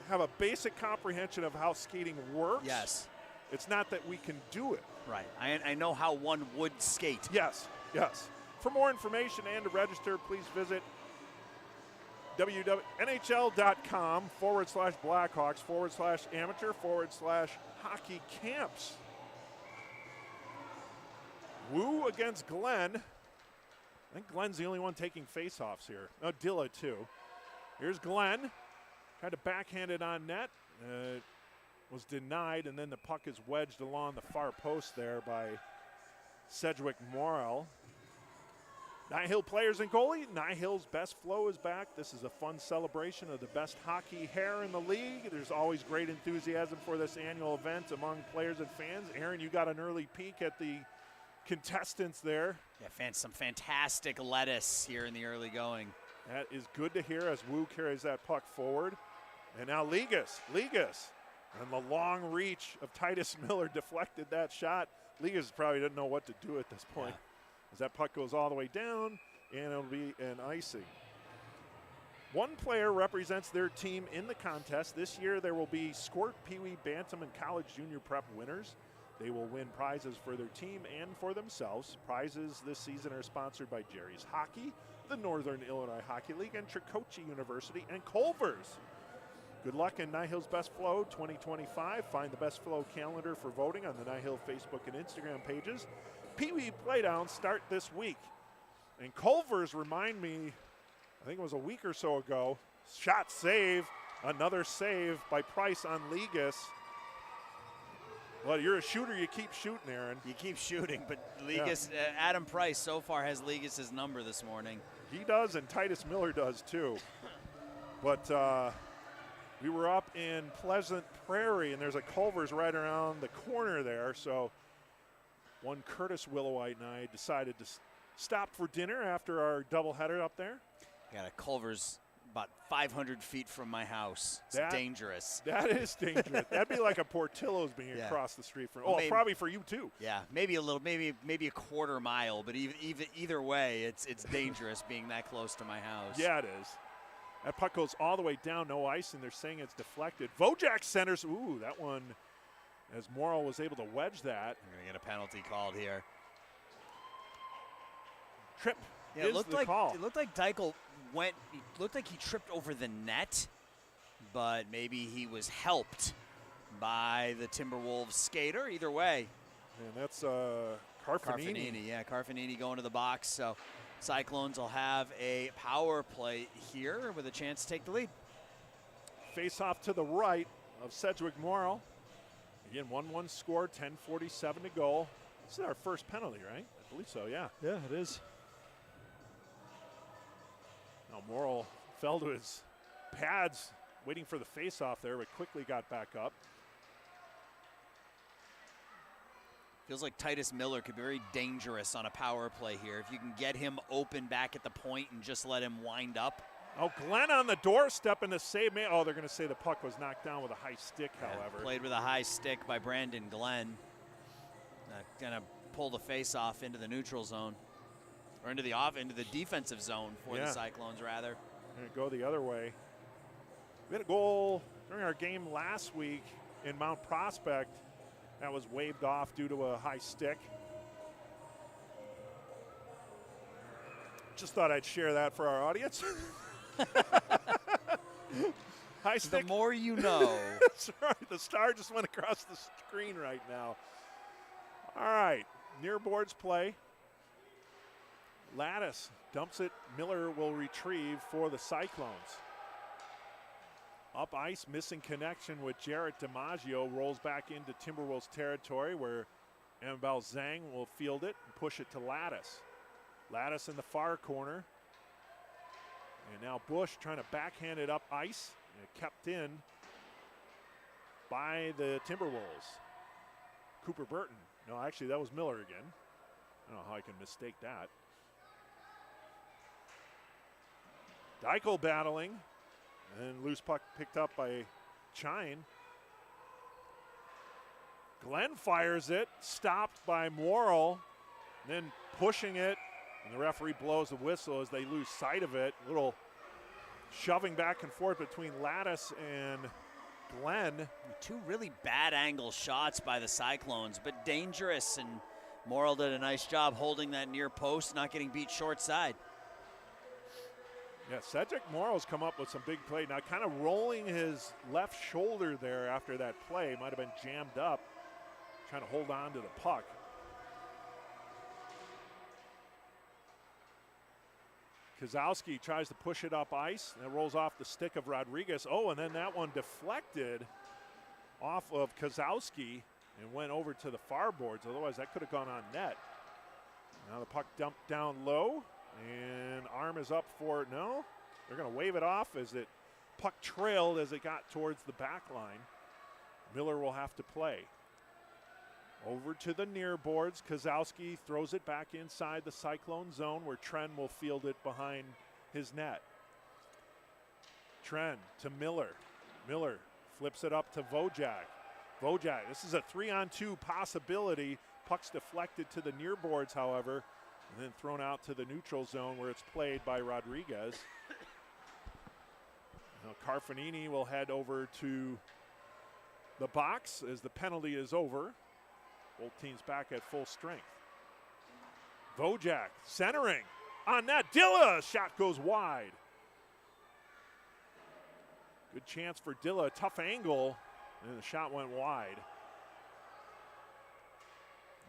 have a basic comprehension of how skating works. Yes. It's not that we can do it. Right. I know how one would skate. Yes, yes. For more information and to register, please visit NHL.com/Blackhawks/amateur/hockey camps. Wu against Glenn. I think Glenn's the only one taking faceoffs here. No, Dilla too. Here's Glenn. Tried to backhand it on net. Was denied, and then the puck is wedged along the far post there by Sedgwick Morrell. NIHL players and goalie. NIHL's best flow is back. This is a fun celebration of the best hockey hair in the league. There's always great enthusiasm for this annual event among players and fans. Aaron, you got an early peek at the contestants there. Yeah, some fantastic lettuce here in the early going. That is good to hear as Wu carries that puck forward. And now Ligas. And the long reach of Titus Miller deflected that shot. Ligas probably didn't know what to do at this point. Yeah. As that puck goes all the way down, and it'll be an icing. One player represents their team in the contest. This year there will be Squirt, Peewee, Bantam, and College Junior Prep winners. They will win prizes for their team and for themselves. Prizes this season are sponsored by Jerry's Hockey, the Northern Illinois Hockey League, and Tricoci University and Culver's. Good luck in NIHL's Best Flow 2025. Find the Best Flow calendar for voting on the NIHL Facebook and Instagram pages. Peewee playdowns start this week. And Culver's remind me, I think it was a week or so ago, shot save, another save by Price on Ligas. Well, you're a shooter, you keep shooting, Aaron. You keep shooting, but Ligas, Adam Price so far has Ligas' number this morning. He does, and Titus Miller does too. But we were up in Pleasant Prairie, and there's a Culver's right around the corner there, so one Curtis Willowite and I decided to stop for dinner after our doubleheader up there. Got a Culver's about 500 feet from my house. It's dangerous. That is dangerous. That'd be like a Portillo's being across the street from. Well, probably for you too. Yeah, maybe a little, maybe a quarter mile, but either way, it's dangerous being that close to my house. Yeah, it is. That puck goes all the way down, no ice, and they're saying it's deflected. Vojak centers. Ooh, that one. As Morrill was able to wedge that. We're going to get a penalty called here. Trip is the call. It looked like Deichel looked like he tripped over the net, but maybe he was helped by the Timberwolves skater. Either way. And that's Carfanini. Yeah, Carfanini going to the box. So Cyclones will have a power play here with a chance to take the lead. Face off to the right of Sedgwick Morrill. Again, 1-1 score, 10:47 to go. This is our first penalty, right? I believe so, yeah. Yeah, it is. Now Morrill fell to his pads waiting for the face-off there, but quickly got back up. Feels like Titus Miller could be very dangerous on a power play here. If you can get him open back at the point and just let him wind up. Oh, Glenn on the doorstep in the save. Oh, they're going to say the puck was knocked down with a high stick, however. Played with a high stick by Brandon Glenn. Going to pull the face off into the neutral zone. Or into the defensive zone for the Cyclones, rather. Going to go the other way. We had a goal during our game last week in Mount Prospect that was waved off due to a high stick. Just thought I'd share that for our audience. High stick. The more you know. That's right. The star just went across the screen right now. All right. Near boards play. Lattice dumps it. Miller will retrieve for the Cyclones. Up ice, missing connection with Jarrett DiMaggio. Rolls back into Timberwolves territory where Annabelle Zhang will field it and push it to Lattice. Lattice in the far corner. And now Bush trying to backhand it up ice. And it kept in by the Timberwolves. Cooper Burton. No, actually, that was Miller again. I don't know how I can mistake that. Deichel battling. And loose puck picked up by Chine. Glenn fires it. Stopped by Morrill. Then pushing it. And the referee blows the whistle as they lose sight of it. A little shoving back and forth between Lattice and Glenn. Two really bad angle shots by the Cyclones, but dangerous. And Morrill did a nice job holding that near post, not getting beat short side. Yeah, Cedric Morrill's come up with some big play. Now kind of rolling his left shoulder there after that play. Might have been jammed up, trying to hold on to the puck. Kozowski tries to push it up ice, and it rolls off the stick of Rodriguez. Oh, and then that one deflected off of Kozowski and went over to the far boards. Otherwise, that could have gone on net. Now the puck dumped down low. And arm is up for, no, they're going to wave it off as it puck trailed as it got towards the back line. Miller will have to play. Over to the near boards. Kozowski throws it back inside the Cyclone zone where Tren will field it behind his net. Tren to Miller. Miller flips it up to Vojak. Vojak, this is a 3-on-2 possibility. Puck's deflected to the near boards, however, and then thrown out to the neutral zone where it's played by Rodriguez. Now Carfanini will head over to the box as the penalty is over. Both teams back at full strength. Vojak centering on net. Dilla, shot goes wide. Good chance for Dilla, tough angle, and the shot went wide.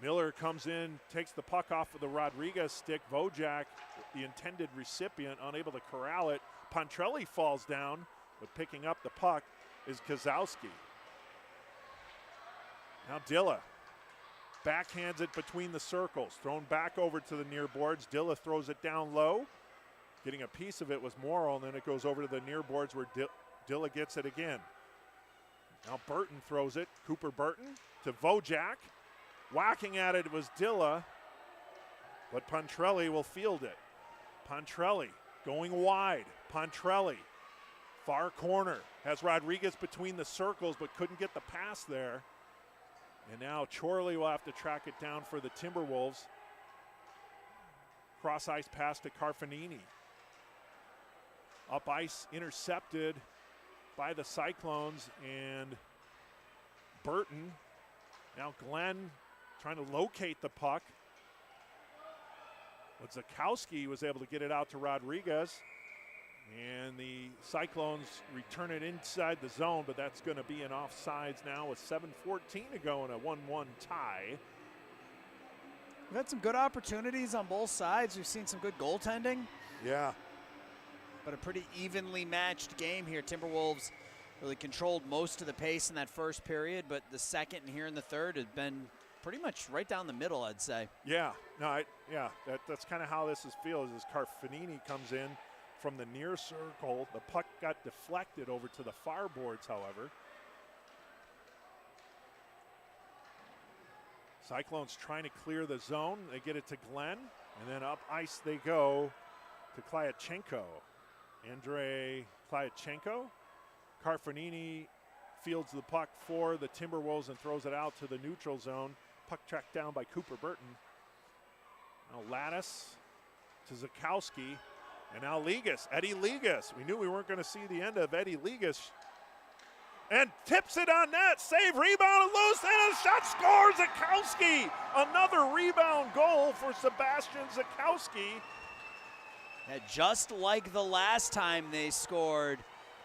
Miller comes in, takes the puck off of the Rodriguez stick. Vojak, the intended recipient, unable to corral it. Pontrelli falls down, but picking up the puck is Kozowski. Now Dilla backhands it between the circles, thrown back over to the near boards. Dilla throws it down low. Getting a piece of it was Morrill, and then it goes over to the near boards where Dilla gets it again. Now Burton throws it. Cooper Burton to Vojak. Whacking at it was Dilla, but Pontrelli will field it. Pontrelli going wide. Pontrelli, far corner, has Rodriguez between the circles, but couldn't get the pass there. And now Chorley will have to track it down for the Timberwolves. Cross ice pass to Carfanini. Up ice intercepted by the Cyclones, and Burton. Now Glenn trying to locate the puck. But Zakowski was able to get it out to Rodriguez. And the Cyclones return it inside the zone, but that's going to be an offsides now with 7:14 to go in a 1-1 tie. We've had some good opportunities on both sides. We've seen some good goaltending. Yeah. But a pretty evenly matched game here. Timberwolves really controlled most of the pace in that first period, but the second and here in the third has been pretty much right down the middle, I'd say. Yeah, no, that's kind of how this is feels. As Carfanini comes in from the near circle, the puck got deflected over to the far boards, however. Cyclones trying to clear the zone. They get it to Glenn, and then up ice they go to Klyachenko. Andrei Klyachenko. Carfanini fields the puck for the Timberwolves and throws it out to the neutral zone. Puck tracked down by Cooper Burton. Now Lattis to Zakowski. And now Ligas, Eddie Ligas. We knew we weren't going to see the end of Eddie Ligas. And tips it on net. Save, rebound, loose, and a shot. Scores Zakowski. Another rebound goal for Sebastian Zakowski. And just like the last time they scored,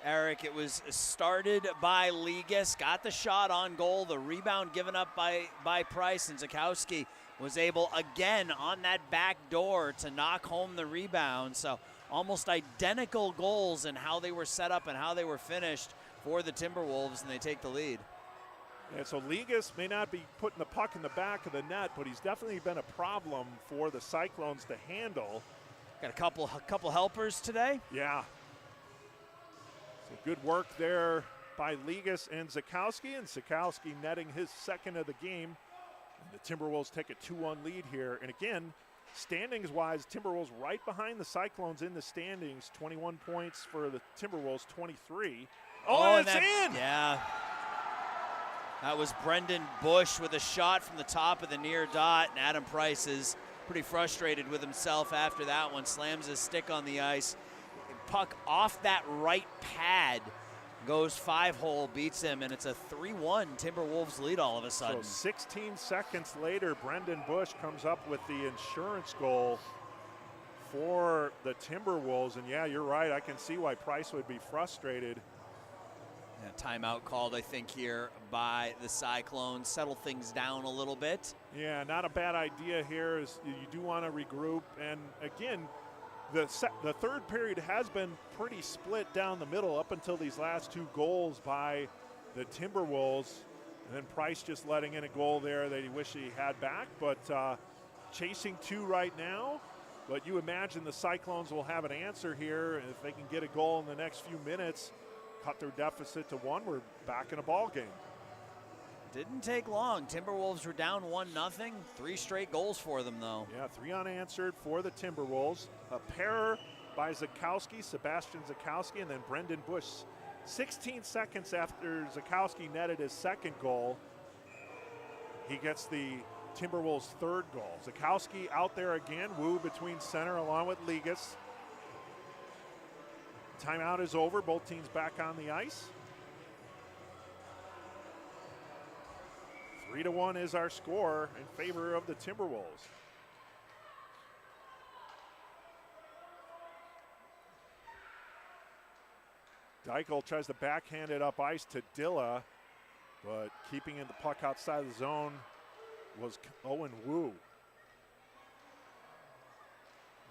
Eric, it was started by Ligas, got the shot on goal, the rebound given up by Price, and Zakowski was able again on that back door to knock home the rebound. So almost identical goals in how they were set up and how they were finished for the Timberwolves, and they take the lead. And so Ligas may not be putting the puck in the back of the net, but he's definitely been a problem for the Cyclones to handle. Got a couple helpers today. Yeah. So good work there by Ligas and Zakowski netting his second of the game. And the Timberwolves take a 2-1 lead here. And again, standings-wise, Timberwolves right behind the Cyclones in the standings. 21 points for the Timberwolves, 23. Oh, it's in! Yeah. That was Brendan Bush with a shot from the top of the near dot, and Adam Price is pretty frustrated with himself after that one. Slams his stick on the ice. Puck off that right pad, goes 5-hole, beats him, and it's a 3-1 Timberwolves lead all of a sudden. So 16 seconds later, Brendan Bush comes up with the insurance goal for the Timberwolves. And yeah, you're right. I can see why Price would be frustrated. Yeah, timeout called, I think, here by the Cyclones. Settle things down a little bit. Yeah, not a bad idea here. Is you do want to regroup. And again, the third period has been pretty split down the middle up until these last two goals by the Timberwolves. And then Price just letting in a goal there that he wished he had back. But chasing two right now. But you imagine the Cyclones will have an answer here. And if they can get a goal in the next few minutes, cut their deficit to 1, we're back in a ball game. Didn't take long. Timberwolves were down 1-0. 3 straight goals for them, though. Yeah, 3 unanswered for the Timberwolves. A pair by Zakowski, Sebastian Zakowski, and then Brendan Bush. 16 seconds after Zakowski netted his second goal, he gets the Timberwolves' third goal. Zakowski out there again, Wu between center along with Ligas. Timeout is over, both teams back on the ice. 3-1 is our score in favor of the Timberwolves. Deichel tries to backhand it up ice to Dilla, but keeping in the puck outside of the zone was Owen Wu.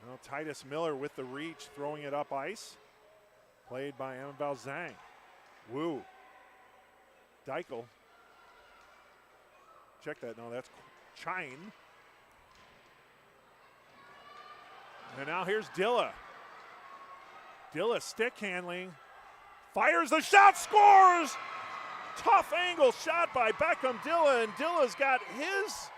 Now Titus Miller with the reach, throwing it up ice. Played by Annabelle Zhang. Wu. Deichel. Check that, no, that's Chine. And now here's Dilla. Dilla stick handling. Fires the shot, scores! Tough angle shot by Beckham Dilla, and Dilla's got his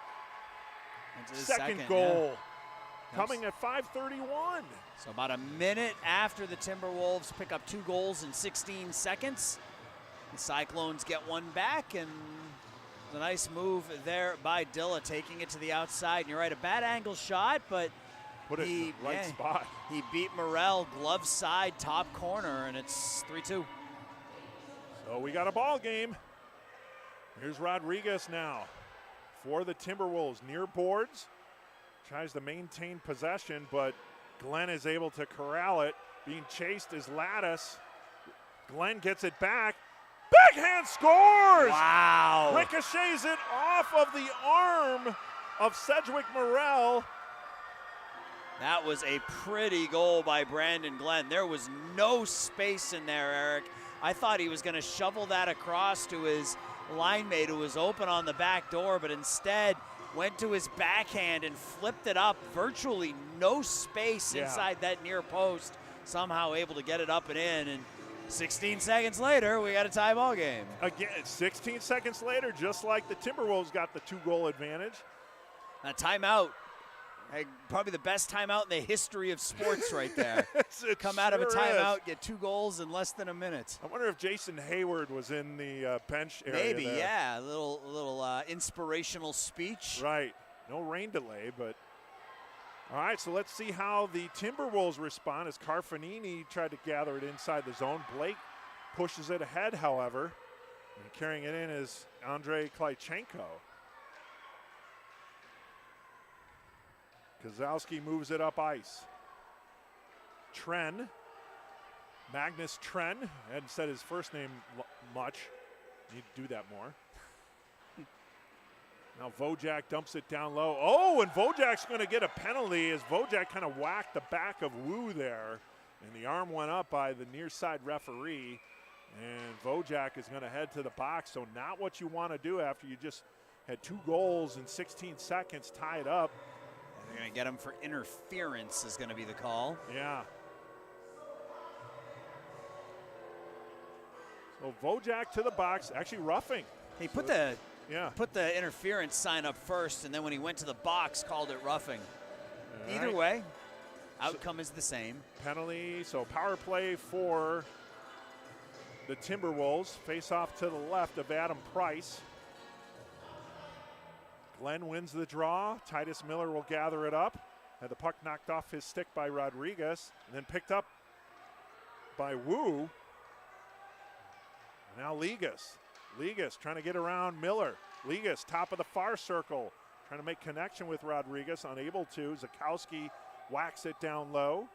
second goal. Yeah. Coming at 5:31. So about a minute after the Timberwolves pick up 2 goals in 16 seconds, the Cyclones get one back, and a nice move there by Dilla, taking it to the outside. And you're right, a bad angle shot, but put it in the right spot. He beat Morel, glove side, top corner, and it's 3-2. So we got a ball game. Here's Rodriguez now for the Timberwolves, near boards. Tries to maintain possession, but Glenn is able to corral it. Being chased is Lattice. Glenn gets it back. Backhand scores! Wow. Ricochets it off of the arm of Sedgwick Morel. That was a pretty goal by Brandon Glenn. There was no space in there, Eric. I thought he was going to shovel that across to his line mate who was open on the back door, but instead went to his backhand and flipped it up. Virtually no space inside that near post. Somehow able to get it up and in. And 16 seconds later, we got a tie ball game. Again, 16 seconds later, just like the Timberwolves got the 2-goal advantage. A timeout. Probably the best timeout in the history of sports right there. Come out of a timeout, get 2 goals in less than a minute. I wonder if Jason Hayward was in the bench area. Maybe, there. yeah. A little inspirational speech. Right. No rain delay, but all right, so let's see how the Timberwolves respond as Carfanini tried to gather it inside the zone. Blake pushes it ahead, however, and carrying it in is Andrei Klychenko. Kozlowski moves it up ice. Tren, Magnus Tren, hadn't said his first name much. Need to do that more. Now Vojak dumps it down low. Oh, and Vojak's going to get a penalty as Vojak kind of whacked the back of Wu there. And the arm went up by the near side referee. And Vojak is going to head to the box. So not what you want to do after you just had 2 goals in 16 seconds, tie it up. They're going to get him for interference is going to be the call. Yeah. So Vojak to the box, actually roughing. He put the interference sign up first, and then when he went to the box, called it roughing. Either way, outcome is the same. Penalty, so power play for the Timberwolves. Face off to the left of Adam Price. Glenn wins the draw. Titus Miller will gather it up. Had the puck knocked off his stick by Rodriguez, and then picked up by Wu. Now Ligas. Ligas trying to get around Miller. Ligas top of the far circle. Trying to make connection with Rodriguez, unable to. Zakowski whacks it down low.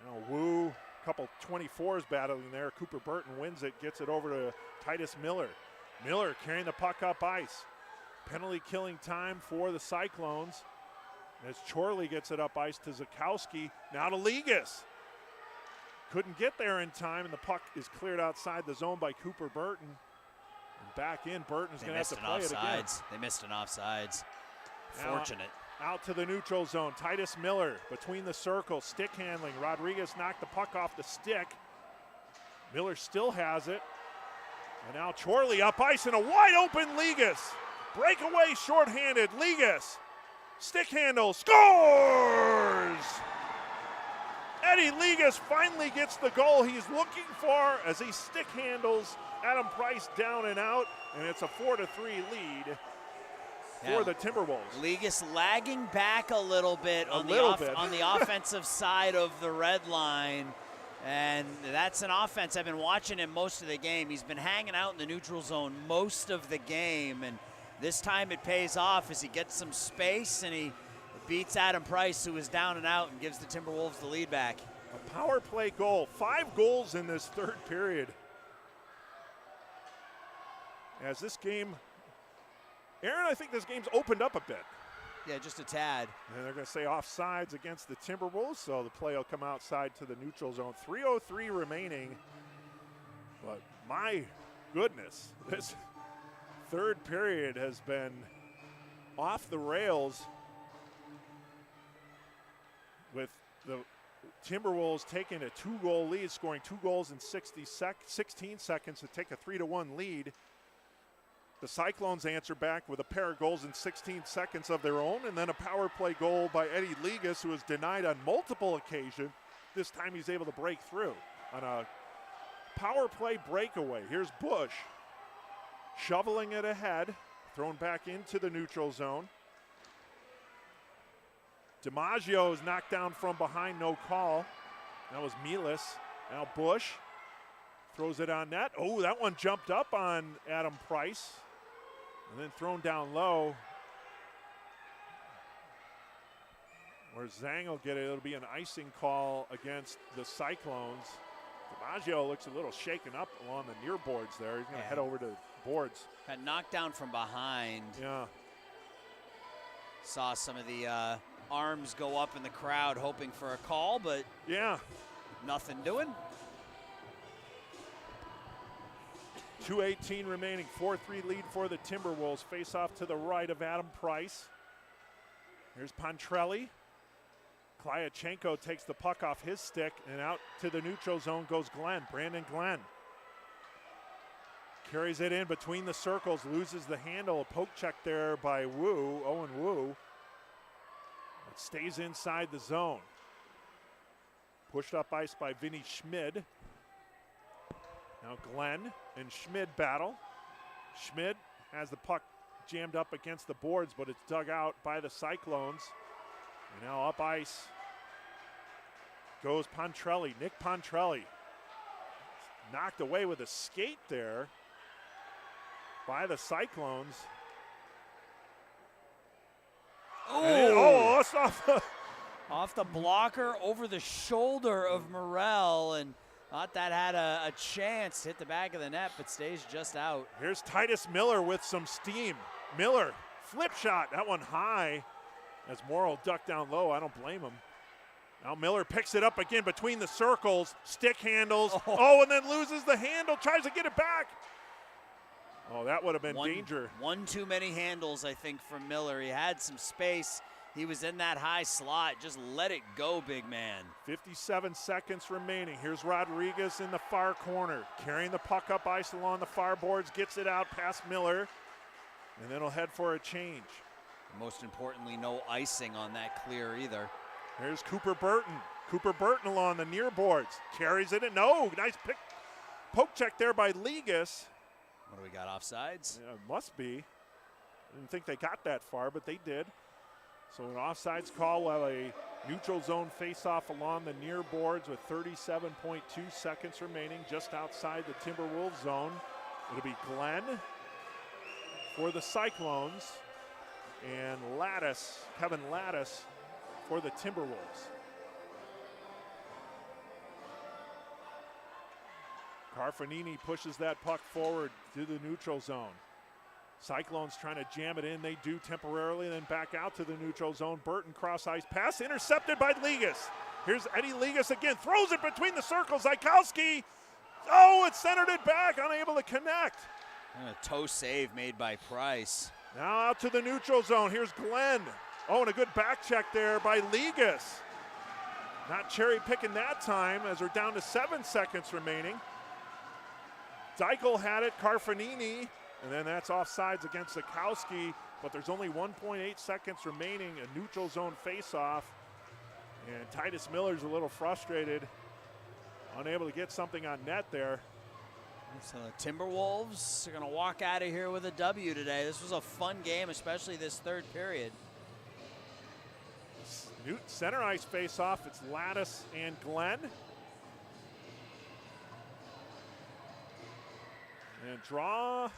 Now Wu, couple 24s battling there. Cooper Burton wins it, gets it over to Titus Miller. Miller carrying the puck up ice. Penalty killing time for the Cyclones as Chorley gets it up ice to Zakowski. Now to Ligas. Couldn't get there in time, and the puck is cleared outside the zone by Cooper Burton. And back in, Burton's going to have to play it again. They missed an offsides. Fortunate. Out to the neutral zone. Titus Miller between the circles. Stick handling. Rodriguez knocked the puck off the stick. Miller still has it. And now Chorley up ice and a wide open Ligas. Breakaway shorthanded. Ligas. Stick handle. Scores! Eddie Ligas finally gets the goal he's looking for as he stick handles Adam Price down and out. And it's a 4-3 lead for the Timberwolves. Ligas lagging back a little bit on the offensive side of the red line. And that's an offense. I've been watching him most of the game. He's been hanging out in the neutral zone most of the game. And this time it pays off as he gets some space and he beats Adam Price, who is down and out, and gives the Timberwolves the lead back. A power play goal. 5 goals in this third period. As this game, Aaron, I think this game's opened up a bit. Yeah, just a tad. And they're going to say offsides against the Timberwolves, so the play will come outside to the neutral zone. 3:03 remaining. But my goodness, this third period has been off the rails, with the Timberwolves taking a 2-goal lead, scoring 2 goals in 16 seconds to take a 3-1 lead. The Cyclones answer back with a pair of goals in 16 seconds of their own, and then a power play goal by Eddie Ligas, who was denied on multiple occasions. This time he's able to break through on a power play breakaway. Here's Bush shoveling it ahead, thrown back into the neutral zone. DiMaggio is knocked down from behind, no call. That was Milas. Now Bush throws it on net. Oh, that one jumped up on Adam Price. And then thrown down low. Where Zhang will get it. It'll be an icing call against the Cyclones. DiMaggio looks a little shaken up along the near boards there. He's going to head over to boards. Got knocked down from behind. Yeah. Saw some of the arms go up in the crowd hoping for a call, but yeah, nothing doing. 2:18 remaining, 4-3 lead for the Timberwolves. Face off to the right of Adam Price. Here's Pontrelli. Klyachenko takes the puck off his stick, and out to the neutral zone goes Glenn, Brandon Glenn. Carries it in between the circles, loses the handle. A poke check there by Owen Wu. It stays inside the zone. Pushed up ice by Vinny Schmid. Now Glenn and Schmid battle. Schmid has the puck jammed up against the boards, but it's dug out by the Cyclones. And now up ice goes Pontrelli, Nick Pontrelli. Knocked away with a skate there by the Cyclones. Oh, it's off the blocker over the shoulder of Morrell, and thought that had a chance to hit the back of the net, but stays just out. Here's Titus Miller with some steam. Miller, flip shot, that one high. As Morrell ducked down low, I don't blame him. Now Miller picks it up again between the circles, stick handles, and then loses the handle, tries to get it back. Oh, that would have been danger. One too many handles, I think, from Miller. He had some space. He was in that high slot. Just let it go, big man. 57 seconds remaining. Here's Rodriguez in the far corner, carrying the puck up ice along the far boards, gets it out past Miller, and then he'll head for a change. Most importantly, no icing on that clear either. Here's Cooper Burton. Cooper Burton along the near boards, carries it in. No, nice pick. Poke check there by Ligas. What do we got, offsides? Yeah, must be. I didn't think they got that far, but they did. So an offsides call while a neutral zone face-off along the near boards with 37.2 seconds remaining just outside the Timberwolves zone. It'll be Glenn for the Cyclones and Kevin Lattis for the Timberwolves. Carfanini pushes that puck forward to the neutral zone. Cyclones trying to jam it in. They do temporarily, then back out to the neutral zone. Burton cross ice pass intercepted by Ligas. Here's Eddie Ligas again. Throws it between the circles. Zykowski. Oh, it centered it back. Unable to connect. And a toe save made by Price. Now out to the neutral zone. Here's Glenn. Oh, and a good back check there by Ligas. Not cherry picking that time as we're down to 7 seconds remaining. Deichel had it, Carfanini, and then that's offsides against Zukowski, but there's only 1.8 seconds remaining, a neutral zone faceoff. And Titus Miller's a little frustrated, unable to get something on net there. So the Timberwolves are going to walk out of here with a W today. This was a fun game, especially this third period. Center ice faceoff, it's Lattis and Glenn. And draw,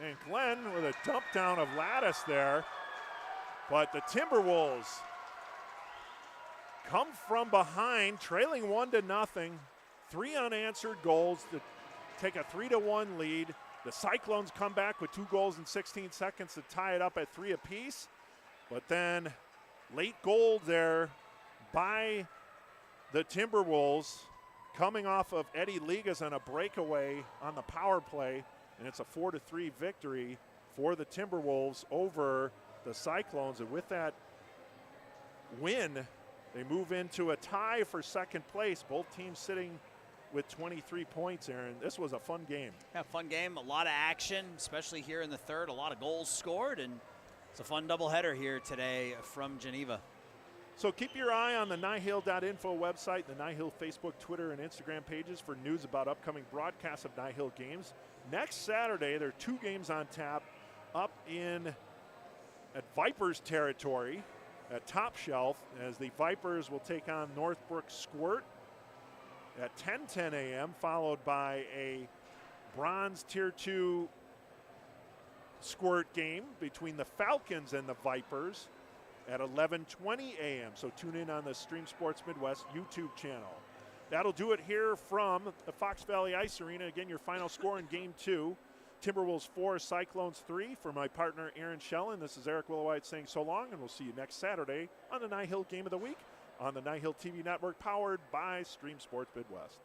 and Glenn with a dump down of Lattis there. But the Timberwolves come from behind, trailing 1-0. 3 unanswered goals to take a 3-1 lead. The Cyclones come back with 2 goals in 16 seconds to tie it up at 3 apiece. But then late goal there by the Timberwolves, coming off of Eddie Ligas on a breakaway on the power play, and it's a 4-3 victory for the Timberwolves over the Cyclones. And with that win, they move into a tie for second place. Both teams sitting with 23 points, Aaron. This was a fun game. Yeah, fun game, a lot of action, especially here in the third, a lot of goals scored, and it's a fun doubleheader here today from Geneva. So keep your eye on the NIHL.info website, the NIHL Facebook, Twitter, and Instagram pages for news about upcoming broadcasts of NIHL games. Next Saturday, there are 2 games on tap up at Vipers territory at Top Shelf, as the Vipers will take on Northbrook Squirt at 10:10 a.m., followed by a Bronze Tier 2 Squirt game between the Falcons and the Vipers at 11:20 a.m. So tune in on the Stream Sports Midwest YouTube channel. That'll do it here from the Fox Valley Ice Arena. Again, your final score in Game 2. Timberwolves 4, Cyclones 3. For my partner, Aaron Schellen, this is Eric Willowite saying so long, and we'll see you next Saturday on the NIHL Game of the Week on the NIHL TV Network, powered by Stream Sports Midwest.